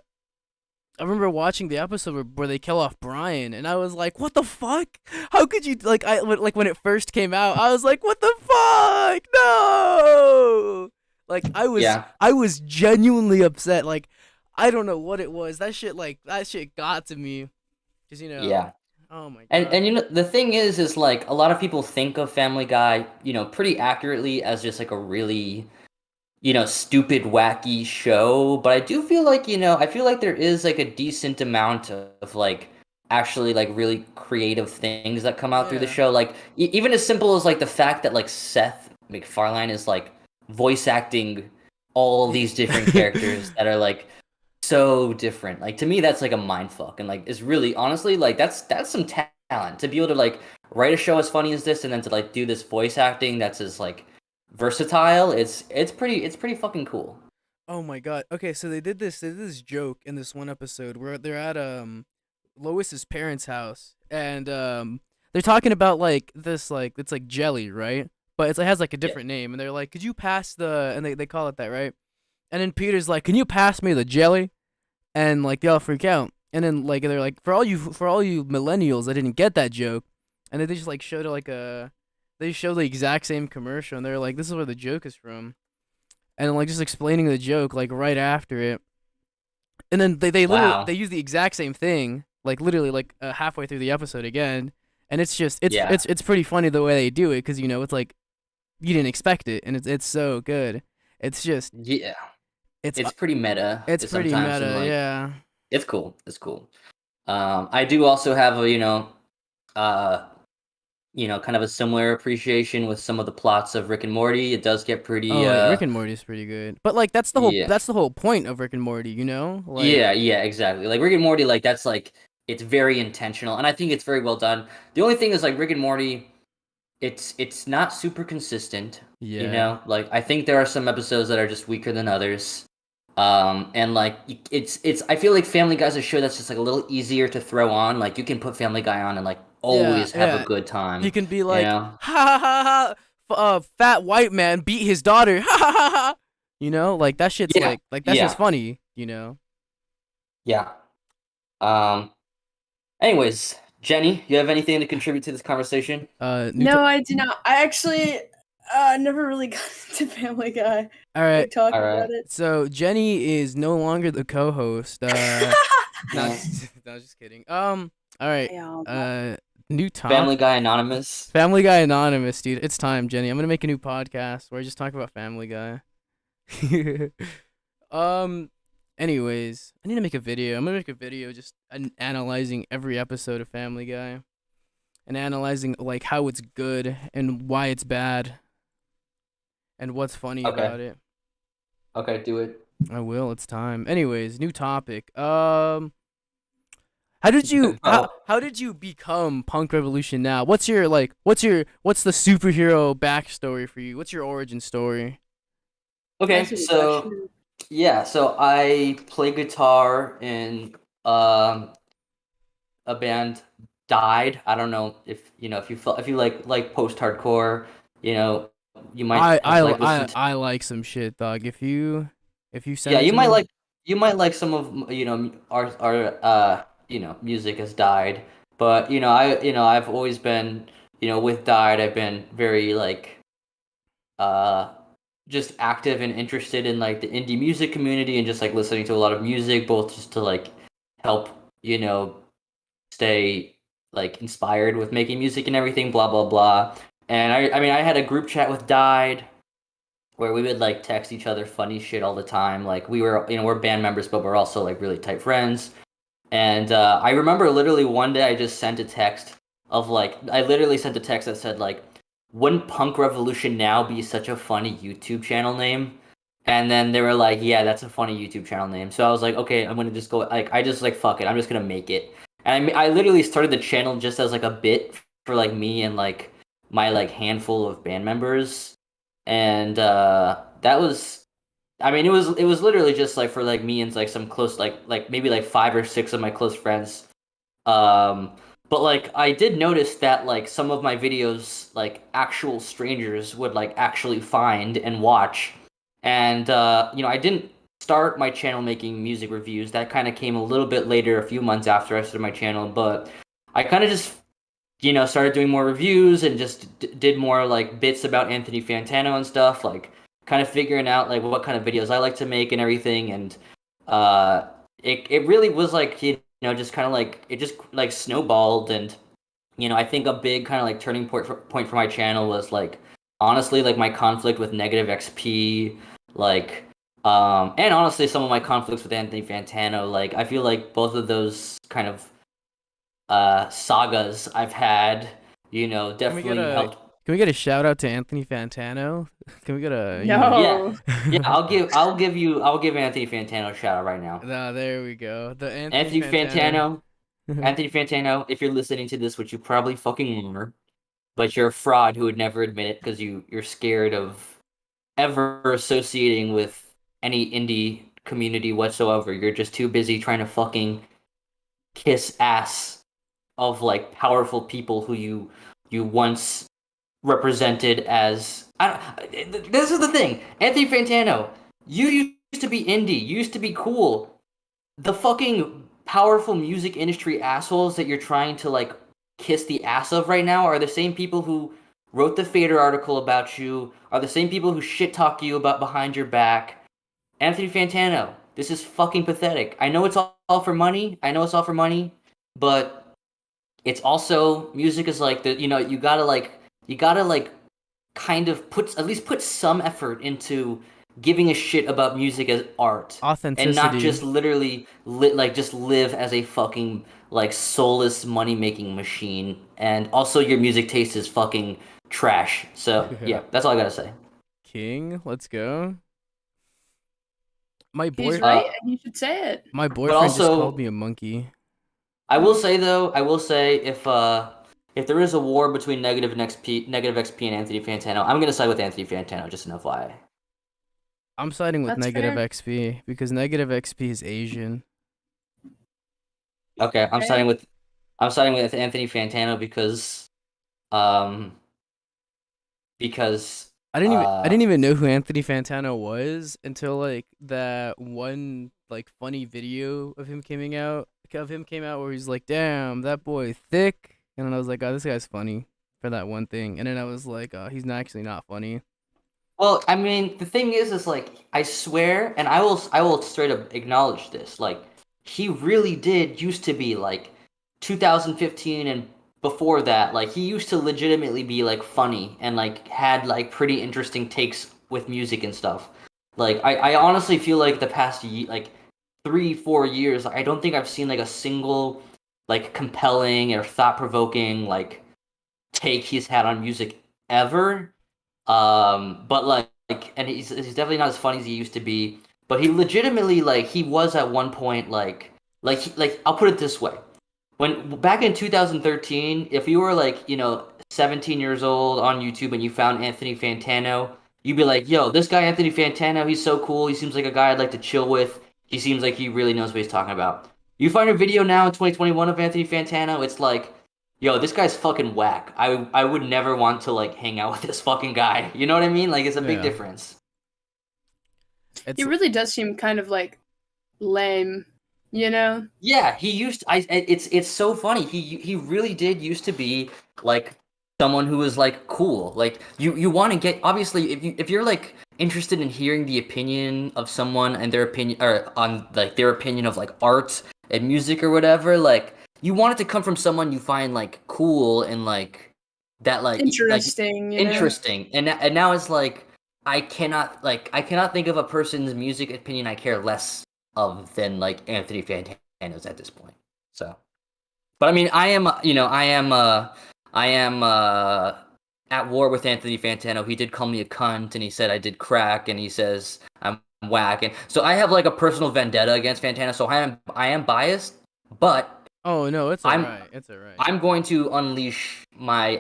I remember watching the episode where they kill off Brian, and I was like, what the fuck? How could you like like when it first came out? I was like, what the fuck? No! Like yeah, I was genuinely upset. Like I don't know what it was. That shit got to me. Cause yeah. oh my And god. the thing is like a lot of people think of Family Guy, pretty accurately as just like a really, stupid, wacky show. But I do feel like, I feel like there is like a decent amount of like actually like really creative things that come out through the Yeah. show. Like even as simple as like the fact that like Seth MacFarlane is like voice acting all these different characters that are like so different. Like to me, that's like a mind fuck, and like it's really honestly like that's some talent to be able to like write a show as funny as this, and then to like do this voice acting that's as like versatile. It's pretty fucking cool. Oh my god. Okay, so they did this joke in this one episode where they're at Lois's parents' house and they're talking about like this like it's like jelly, right? But it has like a Yeah, different name and they're like, "Could you pass the," and they call it that, right? And then Peter's like, "Can you pass me the jelly?" And like they all freak out. And then like they're like, for all you millennials that didn't get that joke." And then they just like showed like they show the exact same commercial and they're like, "This is where the joke is from." And like just explaining the joke like right after it. And then they literally they wow, use the exact same thing like literally like halfway through the episode again. And it's just yeah, it's pretty funny the way they do it cuz it's like you didn't expect it and it's so good. It's just yeah. it's It's pretty meta it's pretty sometimes, and meta, like yeah. it's cool. It's cool. I do also have a uh kind of a similar appreciation with some of the plots of Rick and Morty. It does get pretty Oh, yeah, Rick and Morty is pretty good. But like yeah. that's the whole point of Rick and Morty, you know? Like Yeah, yeah, exactly. Like Rick and Morty, like that's like it's very intentional, and I think it's very well done. The only thing is like Rick and Morty, it's not super consistent. yeah. Like I think there are some episodes that are just weaker than others. And like it's I feel like Family Guy's a show that's just like a little easier to throw on. Like you can put Family Guy on and like Yeah, always have a yeah. good You time. can be You like, know? ha ha ha ha, fat white man beat his daughter, ha ha ha ha. Like that shit's Yeah, like that shit's yeah, funny. yeah. Um. Anyways, Jenny, you have anything to contribute to this conversation? New No, I do not. I actually never really got into Family Guy. All right. Like talking All about right. it. So Jenny is no longer the co-host. Not Yeah. just, no, just kidding. All right. Yeah. New top Family Guy Anonymous. Family Guy Anonymous, dude. It's time, Jenny. I'm gonna make a new podcast where I just talk about Family Guy. um. Anyways, I need to make a video. I'm gonna make a video just analyzing every episode of Family Guy and analyzing like how it's good and why it's bad and what's funny Okay. about it. Okay, do it. I will. It's time. Anyways, new topic. How did you Oh, how did you become Punk Revolution now? What's the superhero backstory for you? What's your origin story? okay. That's a good So question. yeah, so I play guitar in a band Died. I don't know if if you like post-hardcore, you know, you might have like listened to. I like some shit, dog. If you send Yeah, it to me, you might like some of our music has Died, but I've always been with Died. I've been very like uh just active and interested in like the indie music community and just like listening to a lot of music, both just to like help stay like inspired with making music and everything, blah blah blah. And I mean I had a group chat with Died where we would like text each other funny shit all the time. Like we were we're band members, but we're also like really tight friends. And I remember literally one day I just sent a text of like I literally sent a text that said like, "Wouldn't Punk Revolution Now be such a funny YouTube channel name?" And then they were like, "Yeah, that's a funny YouTube channel name." So I was like, "Okay, I'm gonna just go like I just like fuck it, I'm just gonna make it." And I literally started the channel just as like a bit for like me and like my like handful of band members, and that was I mean, it was literally just like for like me and like some close like maybe like five or six of my close friends. Um, but like I did notice that like some of my videos like actual strangers would like actually find and watch, and I didn't start my channel making music reviews. That kind of came a little bit later, a few months after I started my channel, but I kind of just started doing more reviews and just did more like bits about Anthony Fantano and stuff, like kind of figuring out like what kind of videos I like to make and everything. And uh, it really was like just kind of like it just like snowballed. And I think a big kind of like turning point for my channel was like honestly like my conflict with negative XP, like and honestly some of my conflicts with Anthony Fantano. Like I feel like both of those kind of sagas I've had, can we get definitely a helped. can we get a shout out to Anthony Fantano? Can we get a Yeah, No. yeah. I'll give Anthony Fantano a shout out right now. Ah, there we go. The Anthony Anthony Fantano. Fantano, Anthony Fantano. If you're listening to this, which you probably fucking are, but you're a fraud who would never admit it because you're scared of ever associating with any indie community whatsoever. You're just too busy trying to fucking kiss ass of like powerful people who you once represented as this is the thing. Anthony Fantano, you used to be indie, you used to be cool. The fucking powerful music industry assholes that you're trying to like kiss the ass of right now are the same people who wrote the Fader article about you, are the same people who shit talk you about behind your back. Anthony Fantano, this is fucking pathetic. I know it's all for money. I know it's all for money, but it's also music is like the you gotta like kind of put some effort into giving a shit about music as art and not Authenticity. just literally like just live as a fucking like soulless money making machine. And also your music taste is fucking trash. So yeah, that's all I gotta say. King, let's go. My He's boy right, uh and you should say it. my but boyfriend just called also me a monkey. I will Oh, say though, I will say if there is a war between negative XP and Anthony Fantano, I'm gonna side with Anthony Fantano, just an FYI. I'm siding with that's negative fair. XP because negative XP is Asian. Okay, I'm Okay. siding with Anthony Fantano um because I didn't even know who Anthony Fantano was until like that one like funny video of him of him came out where he's like, "Damn, that boy thick," and then I was like, "Oh, this guy's funny for that one thing," and then I was like, "He's not actually not funny." Well, I mean, the thing is like I swear, and I will straight up acknowledge this. Like he really did used to be like 2015 and before that. Like he used to legitimately be like funny and like had like pretty interesting takes with music and stuff. Like I honestly feel like the past like 3 4 years, I don't think I've seen like a single like compelling or thought provoking like take he's had on music ever. But and he's definitely not as funny as he used to be. But he legitimately like he was at one point like I'll put it this way: when back in 2013, if you were like 17 years old on YouTube and you found Anthony Fantano, you'd be like, "Yo, this guy Anthony Fantano, he's so cool. He seems like a guy I'd like to chill with. He seems like he really knows what he's talking about." You find a video now in 2021 of Anthony Fantano, it's like, yo, this guy's fucking whack. I would never want to like hang out with this fucking guy. You know what I mean? Like it's a big Yeah, difference. He it's really does seem kind of like lame, you know? Yeah, he used it's so funny. He really did used to be like someone who was like cool. Like you want to get obviously if you're like interested in hearing the opinion of someone and their opinion or on like their opinion of like art and music or whatever, like you want it to come from someone you find like cool and like that like Interesting, you know? interesting. And now it's like I cannot think of a person's music opinion I care less of than like Anthony Fantano's at this point. So, but I mean, I am at war with Anthony Fantano. He did call me a cunt, and he said I did crack, and he says I'm whack, and so I have like a personal vendetta against Fantano. So I am biased, but oh no, it's I'm alright, it's alright. I'm going to unleash my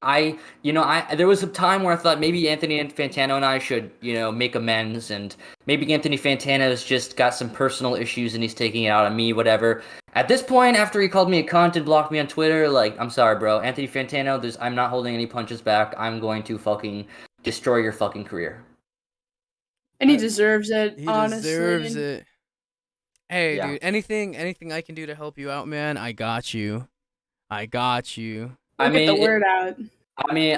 I there was a time where I thought maybe Anthony Fantano and I should, make amends and maybe Anthony Fantano's just got some personal issues and he's taking it out on me, whatever. At this point, after he called me a cunt and blocked me on Twitter, like, I'm sorry, bro. Anthony Fantano, I'm not holding any punches back. I'm going to fucking destroy your fucking career. And he I, deserves it, he deserves honestly. it. Hey, Yeah. dude, anything I can do to help you out, man, I got you. I got you. I We'll get the mean, word out.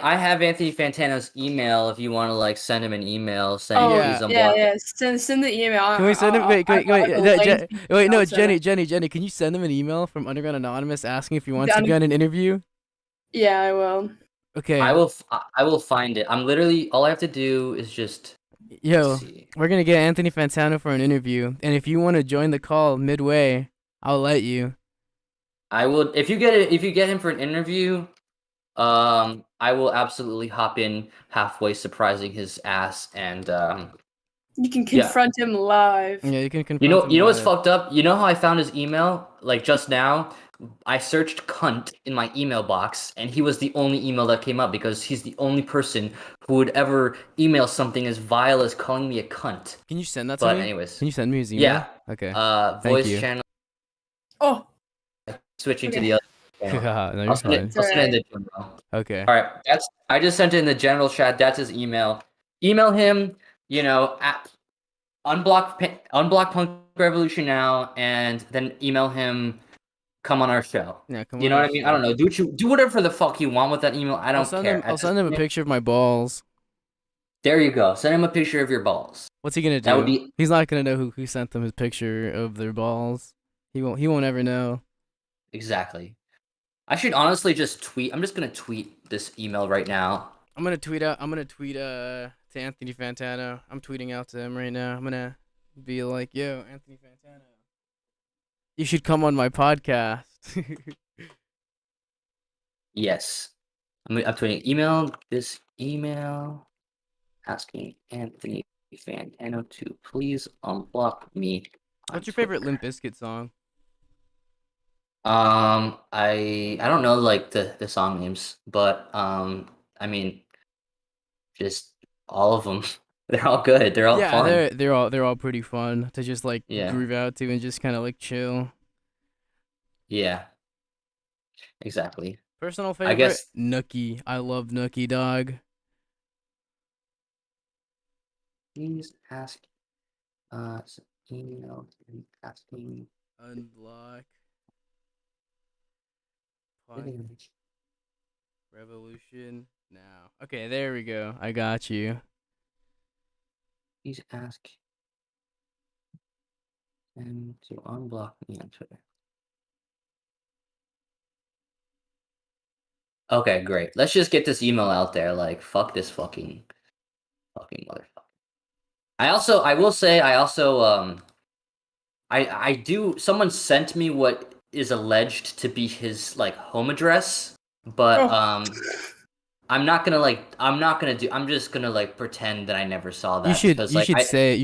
I have Anthony Fantano's email if you want to like send him an email saying Oh, Yeah. please yeah, unblock yeah. Send the email. Can we send him? Wait, I've wait, got wait, like a lengthy wait, email no, set up. Jenny, can you send him an email from Underground Anonymous asking if he wants to Done. be on an interview? Yeah, I will. Okay, I will find it. I'm literally all I have to do is just let's yo, see. we're gonna get Anthony Fantano for an interview, and if you want to join the call midway, I'll let you. I will if you get him for an interview, I will absolutely hop in halfway, surprising his ass, and You can yeah. confront him live. Yeah, you can confront him You know what's live. fucked up? You know how I found his email like just now? I searched cunt in my email box, and he was the only email that came up because he's the only person who would ever email something as vile as calling me a cunt. Can you send that to But me? anyways, Can you send me his email? yeah. Okay, thank Voice you. channel Oh, switching to okay. the other channel. No, you're fine. It's I'll send it in alright. the general. Okay. All right, I just sent it in the general chat. That's his email. Email him. At unblock Punk Revolution now, and then email him. Come on our show. Yeah, come You on know our what I mean? I show. don't know. Do whatever the fuck you want with that email. I don't care. I'll At this send him a point, picture of my balls. there you go. Send him a picture of your balls. What's he gonna That would do? be He's not gonna know who sent them his picture of their balls. He won't ever know. exactly. I should honestly just tweet. I'm just gonna tweet this email right now. I'm gonna tweet to Anthony Fantano. I'm tweeting out to him right now. I'm gonna be like, yo, Anthony Fantano, you should come on my podcast. Yes. I'm tweeting. Email this email asking Anthony Fantano to please unblock me on What's your favorite Twitter. Limp Bizkit song? I don't know like the song names, but I mean, just all of them. They're all good. They're all Yeah, fun. they're all pretty fun to just like Yeah. groove out to and just kind of like chill. Yeah. Exactly. Personal I favorite, guess Nookie. I love Nookie, dog. please ask us email asking Unblock. Revolution now. Okay, there we go. I got you. Please ask him to unblock me on Twitter. Okay, great. Let's just get this email out there. Like, fuck this fucking motherfucker. I will say, I do. Someone sent me what is alleged to be his like home address, but Oh. I'm not gonna like. I'm just gonna like pretend that I never saw that because You like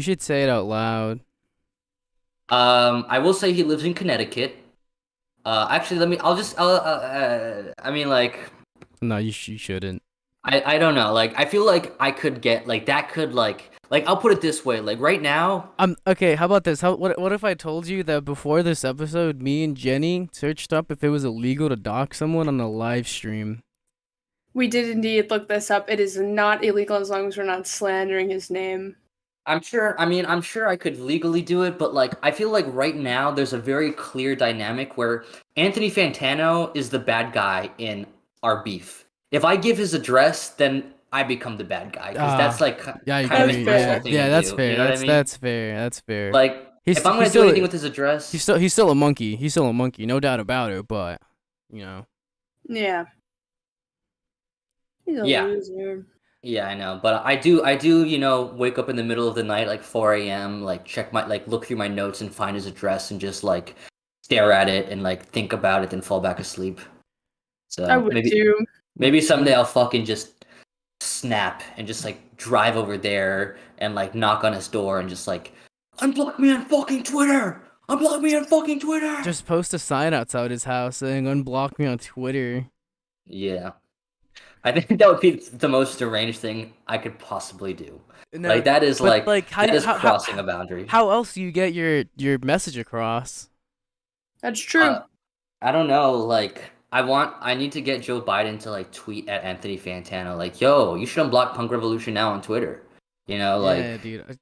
should say it out loud. I will say he lives in Connecticut. Actually, I mean, like, No, you shouldn't. I don't know. Like, I feel like I could get like that. Could like I'll put it this way. Like right now, Okay, how about this? What if I told you that before this episode, me and Jenny searched up if it was illegal to dox someone on a live stream? We did indeed look this up. It is not illegal as long as we're not slandering his name. I'm sure. I mean, I'm sure I could legally do it, but like, I feel like right now there's a very clear dynamic where Anthony Fantano is the bad guy in our beef. If I give his address, then I become the bad guy because that's like Yeah, I kind of That's agree. an fair. asshole Yeah, thing yeah, to that's do. fair. You know what I mean? That's fair. That's fair. Like, if I'm gonna do anything with his address, he's still a monkey. He's still a monkey, no doubt about it. But you know, Yeah. He's a yeah. loser. Yeah, I know, but I do, you know, wake up in the middle of the night, like 4 a.m., like check look through my notes and find his address and just like stare at it and like think about it and fall back asleep. So I would too. maybe someday I'll fucking just snap and just like drive over there and like knock on his door and just like unblock me on fucking Twitter. Unblock me on fucking Twitter. just post a sign outside his house saying "Unblock me on Twitter." Yeah. I think that would be the most deranged thing I could possibly do. No, Like that is but like that is crossing a boundary. how else do you get your message across? That's true. I don't know. Like I need to get Joe Biden to like tweet at Anthony Fantano like, "Yo, you should unblock Punk Revolution now on Twitter." You know, Yeah, like dude.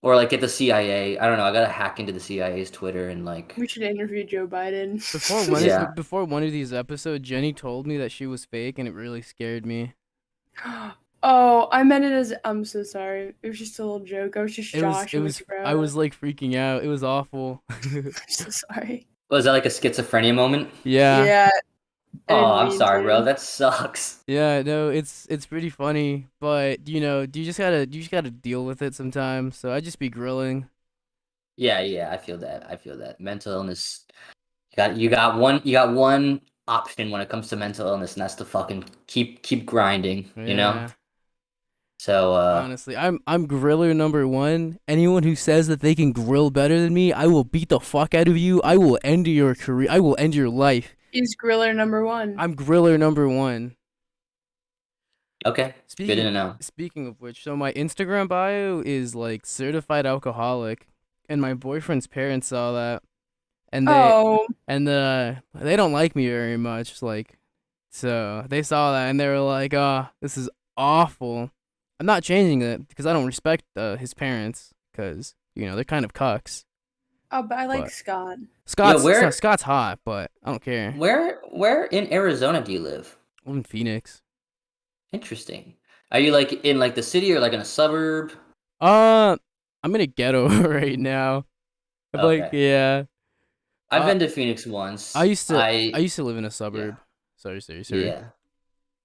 or like get the CIA. I don't know. I gotta hack into the CIA's Twitter and like. We should interview Joe Biden. Yeah. Before one of these episodes, Jenny told me that she was fake, and it really scared me. Oh, I meant it as I'm so sorry. It was just a little joke. I was just joshing with you, bro. I was like freaking out. It was awful. I'm so sorry. Was that like a schizophrenia moment? Yeah. Yeah. I Oh, didn't I'm mean sorry, to. bro. That sucks. Yeah, no, it's pretty funny, but you know, you just gotta deal with it sometimes. So I just be grilling. Yeah, I feel that. Mental illness. You got one option when it comes to mental illness, and that's to fucking keep grinding. You know. Yeah. So Honestly, I'm griller number one. Anyone who says that they can grill better than me, I will beat the fuck out of you. I will end your career. I will end your life. He's griller number one. I'm griller number one. okay, good to know. Speaking of which, so my Instagram bio is like certified alcoholic, and my boyfriend's parents saw that, and they don't like me very much. Like, so they saw that and they were like, "Oh, this is awful." I'm not changing it because I don't respect his parents because you know they're kind of cucks. Oh, but I like But- Scott. Scott's hot, but I don't care. Where in Arizona do you live? I live in Phoenix. Interesting. Are you like in like the city or like in a suburb? I'm in a ghetto right now. Like, Okay. yeah. I've been to Phoenix once. I used to live in a suburb. Sorry. Yeah.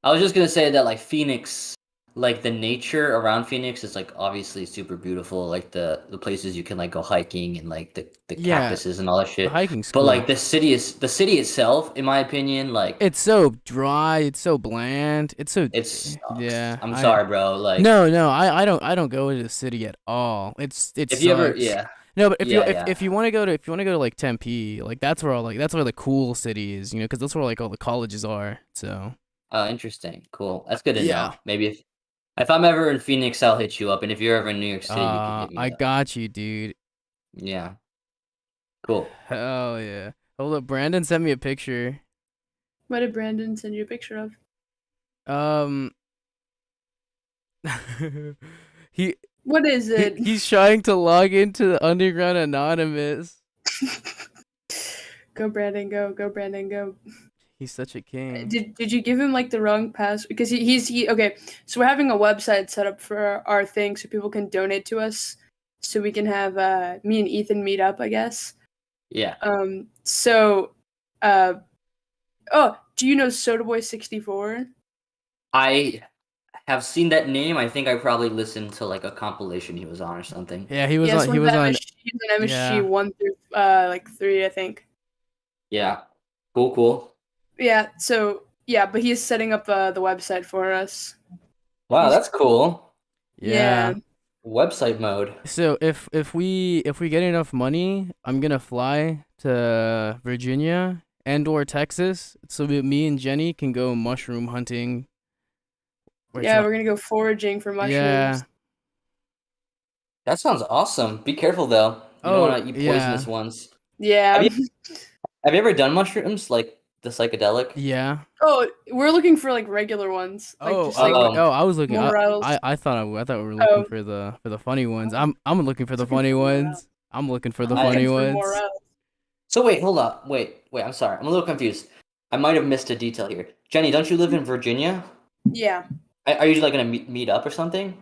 I was just gonna say that like Phoenix, like the nature around Phoenix is like obviously super beautiful. Like the places you can like go hiking and like the Yeah, cactuses and all that shit. The hiking's But cool. like the city itself, in my opinion, like It's so dry. It's so bland. It sucks. Yeah. I'm sorry, bro. Like No. I don't go into the city at all. It if sucks. you ever, yeah. No, but Yeah. if you want to go to like Tempe, like that's where the cool city is, you know, because that's where like all the colleges are. So. Oh, interesting. Cool. That's good to Yeah. know. Maybe if I'm ever in Phoenix, I'll hit you up. And if you're ever in New York City, you can hit me I up. got you, dude. Yeah. Cool. Hell yeah. Hold up, Brandon sent me a picture. What did Brandon send you a picture of? he What is it? he's trying to log into the Underground Anonymous. Go, Brandon, go. Go, Brandon, go. He's such a king. Did you give him like the wrong pass? Because he okay. So we're having a website set up for our thing, so people can donate to us, so we can have me and Ethan meet up, I guess. Yeah. So, oh, do you know Soda Boy 64? I have seen that name. I think I probably listened to like a compilation he was on or something. Yeah, he was Yes, on. He was on. He was on MSG Yeah. 1 through like 3, I think. Yeah. Cool. Yeah. So yeah, but he's setting up the website for us. Wow, He's- that's cool. Yeah. Yeah. Website mode. So if we get enough money, I'm gonna fly to Virginia and or Texas, so that me and Jenny can go mushroom hunting. Yeah, we're gonna go foraging for mushrooms. Yeah. That sounds awesome. Be careful though. You don't Oh want to eat yeah. poisonous ones. Yeah. Have you ever done mushrooms like the psychedelic? Yeah. Oh, we're looking for like regular ones, like Oh, just like I was looking. morels. I thought we were looking Oh. for the funny ones. I'm looking for the Looking funny for morels. ones. I'm looking for the I'm funny Looking for ones. morels. So wait, hold up. Wait. I'm sorry. I'm a little confused. I might have missed a detail here. Jenny, don't you live in Virginia? Yeah. Are you like gonna meet up or something?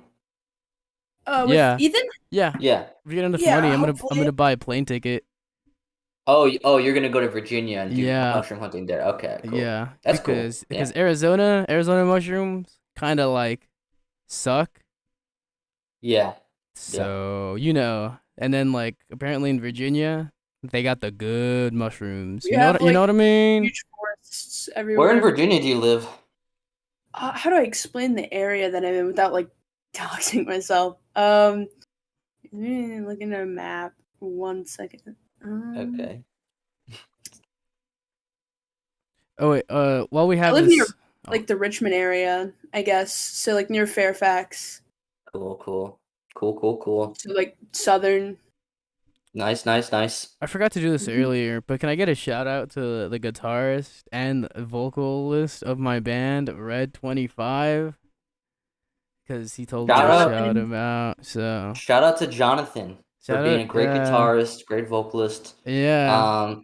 With Yeah. Ethan? Yeah. Yeah. If we get enough Yeah, money, I'm hopefully. gonna buy a plane ticket. Oh, you're gonna go to Virginia and do Yeah. mushroom hunting there. Okay, cool. Yeah. That's because cool. Yeah. Arizona mushrooms kind of like suck. Yeah. So, and then like apparently in Virginia, they got the good mushrooms. We You know have, what you know like, what I mean? Huge forests Where everywhere. in Virginia do you live? How do I explain the area that I'm in without like doxing myself? Looking at a map. 1 second. Okay. Oh wait, while we I have live this near like the Richmond area, I guess. So like near Fairfax. Cool. So like southern. Nice. I forgot to do this Mhm. earlier, but can I get a shout out to the guitarist and vocalist of my band, Red 25? Because he told me Shout to out. shout him out. So Shout out to Jonathan for shout being out, a great guitarist, great vocalist. yeah.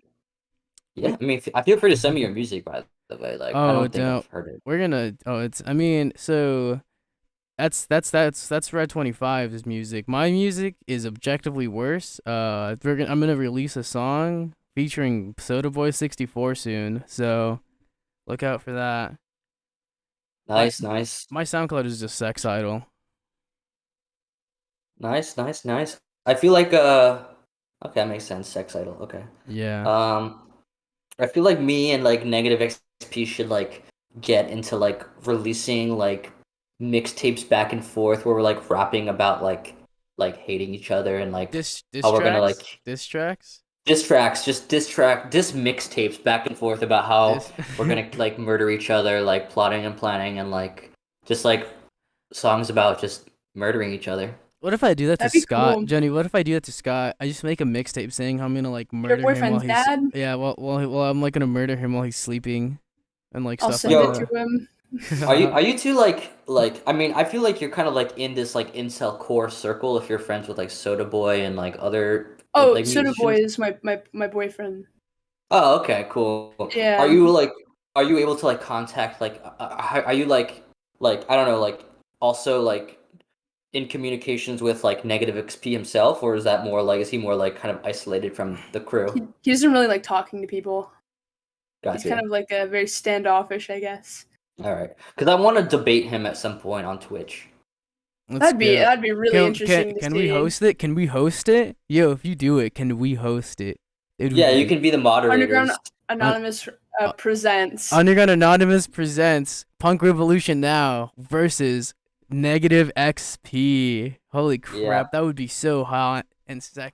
Yeah. I mean, I feel free to send me your music, by the way. Like, I Oh, don't think don't. I've heard it. We're gonna. Oh, it's. I mean, so that's Red 25's music. My music is objectively worse. I'm gonna release a song featuring Soda Boy 64 soon. So look out for that. Nice. My SoundCloud is just Sex Idol. Nice. I feel like okay, that makes sense. Sex idol. Okay. Yeah. I feel like me and like Negative XP should like get into like releasing like mixtapes back and forth where we're like rapping about like hating each other and like Diss how we're gonna tracks. like Diss tracks. diss tracks, just diss mixtapes back and forth about how Diss. we're gonna like murder each other, like plotting and planning and like just like songs about just murdering each other. What if I do that to That'd be Scott, cool. Jenny? What if I do that to Scott? I just make a mixtape saying how I'm gonna like Your murder him while boyfriend's he's dad? yeah. Well, I'm like gonna murder him while he's sleeping, and like I'll stuff send like it Yo. to him. Are you two like I mean I feel like you're kind of like in this like incel core circle if you're friends with like Soda Boy and like other Oh, like Soda Boy musicians. is my boyfriend. Oh, okay, cool. Yeah. Are you able to like contact like are you like I don't know like also like in communications with like Negative XP himself or is that more like is he more like kind of isolated from the crew? He doesn't really like talking to people. He's Gotcha. kind of like a very standoffish, I guess. All right, because I want to debate him at some point on Twitch. Let's go. That'd be really interesting to Can see. we host it? Can we host it? Yo, if you do it, can we host it? It would Yeah, you be- can be the Underground moderators. Anonymous presents. Underground Anonymous presents Punk Revolution Now versus Negative XP. Holy crap, Yeah. that would be so hot and sexy.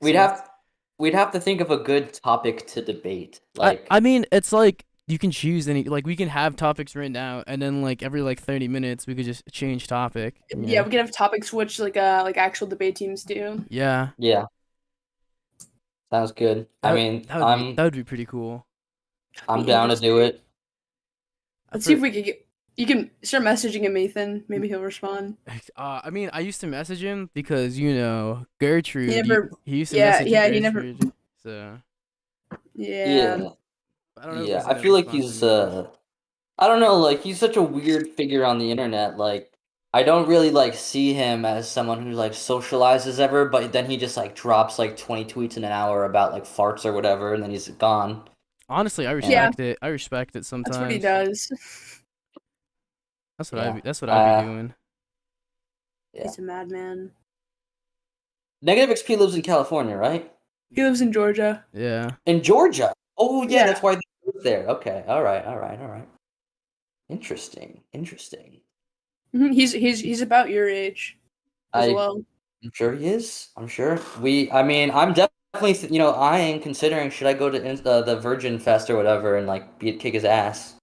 We'd have to think of a good topic to debate. Like I mean, it's like you can choose any. Like we can have topics written out, and then like every like 30 minutes, we could just change topic. Yeah, we can have topic switch like actual debate teams do. Yeah. yeah. Sounds good. I mean, that would be pretty cool. I'm down to do it. Let's see if we could get. You can start messaging him, Ethan. Maybe he'll respond. I mean, I used to message him because Gertrude. He never. He used to Yeah, message yeah, he never. Gertrude. So Yeah. I don't know if Yeah, he's I gonna feel like respond to he's me. I don't know, like he's such a weird figure on the internet. Like I don't really like see him as someone who like socializes ever, but then he just like drops like 20 tweets in an hour about like farts or whatever, and then he's gone. Honestly, I And Yeah, respect it. I respect it that's what he sometimes. does. That's what I yeah, be. That's what I be doing. yeah. He's a madman. Negative XP lives in California, right? He lives in Georgia. Yeah. In Georgia. Oh yeah, Yeah, that's why they moved there. Okay, all right, all right, all right. Interesting, interesting. he's about your age as I well. I'm sure he is. I'm sure. I mean, I'm definitely, I am considering should I go to the Virgin Fest or whatever and like kick his ass.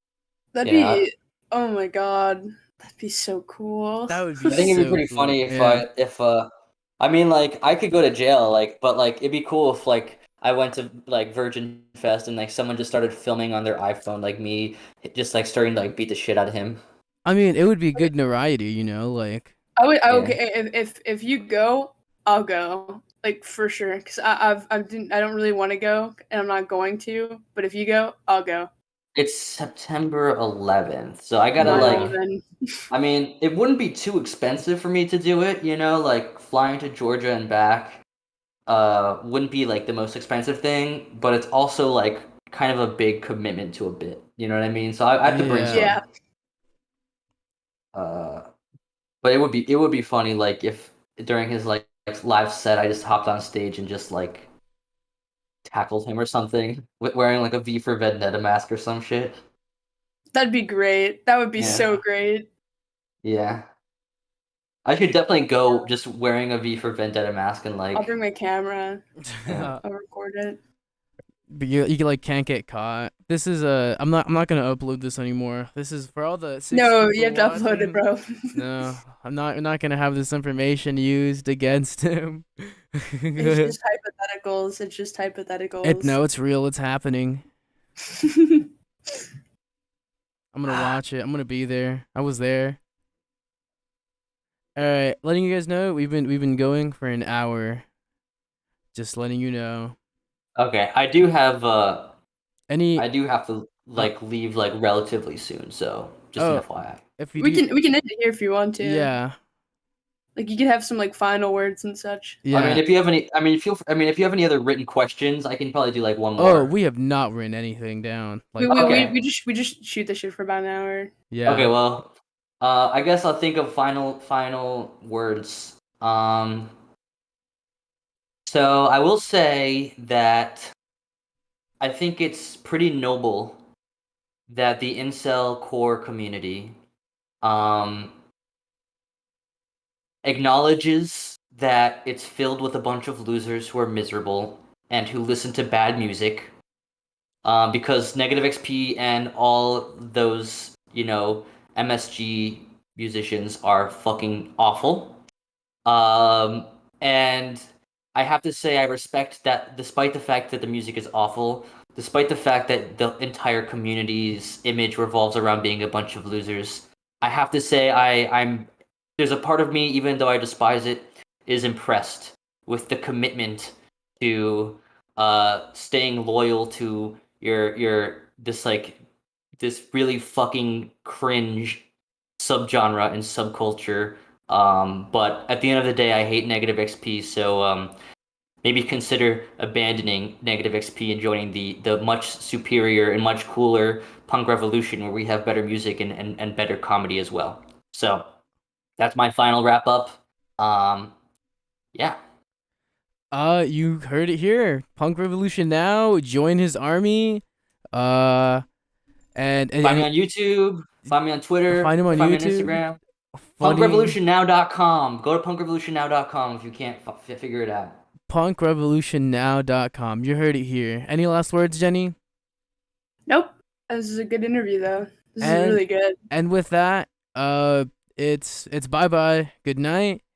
That'd You know, be, oh my god, that'd be so cool. That would be I think it'd be so pretty cool. funny Yeah. if I mean like I could go to jail like but like it'd be cool if like I went to like Virgin Fest and like someone just started filming on their iPhone like me just like starting to like beat the shit out of him. I mean, it would be good notoriety, like. I Yeah. okay if you go, I'll go like for sure because I don't really want to go and I'm not going to. But if you go, I'll go. It's September 11th. So I gotta Not like Whoa. even. I mean, it wouldn't be too expensive for me to do it, like flying to Georgia and back wouldn't be like the most expensive thing, but it's also like kind of a big commitment to a bit. You know what I mean? So I have to bring Yeah. Yeah, some uh but it would be funny like if during his like live set I just hopped on stage and just like tackled him or something wearing like a V for Vendetta mask or some shit. that'd be great. That would be so Yeah. great. Yeah. I should definitely go just wearing a V for Vendetta mask and I'll like bring my camera. yeah. I'll record it. But you like can't get caught. This is I'm not gonna upload this anymore. This is for all the six No, you people have to upload it, watching. bro. No, I'm not gonna have this information used against him. It's just hypotheticals. It's just hypotheticals. No, it's real. It's happening. I'm gonna watch it. I'm gonna be there. I was there. All right, letting you guys know we've been going for an hour. Just letting you know. Okay, I do have Any I do have to uh like leave like relatively soon, so just an oh, FYI. if you we do, can end it here if you want to. yeah, Like you can have some like final words and such. I mean, yeah. if you have any, if you have any other written questions, I can probably do like one Oh, more. we have not written anything down. We Like, we, we, Okay. we just we just shoot the shit for about an hour. Okay, yeah. well, I guess I'll think of final words. So I will say that I think it's pretty noble that the incel core community um acknowledges that it's filled with a bunch of losers who are miserable and who listen to bad music. Because Negative XP and all those, MSG musicians are fucking awful. Um, and I have to say, I respect that despite the fact that the music is awful, despite the fact that the entire community's image revolves around being a bunch of losers, I have to say, there's a part of me, even though I despise it, is impressed with the commitment to staying loyal to your this really fucking cringe subgenre and subculture. But at the end of the day, I hate negative XP, so maybe consider abandoning negative XP and joining the much superior and much cooler punk revolution where we have better music and better comedy as well. So that's my final wrap up. Yeah. You heard it here. Punk Revolution now. Join his army. Uh, and Find me and on YouTube. Find me on Twitter. find him on Find me on YouTube. Instagram. Funny PunkRevolutionNow.com. Go to PunkRevolutionNow.com if you can't figure it out. punkrevolutionnow.com. You heard it here. Any last words, Jenny? Nope. This is a good interview though. This is And really good. and with that, it's bye bye. Good night.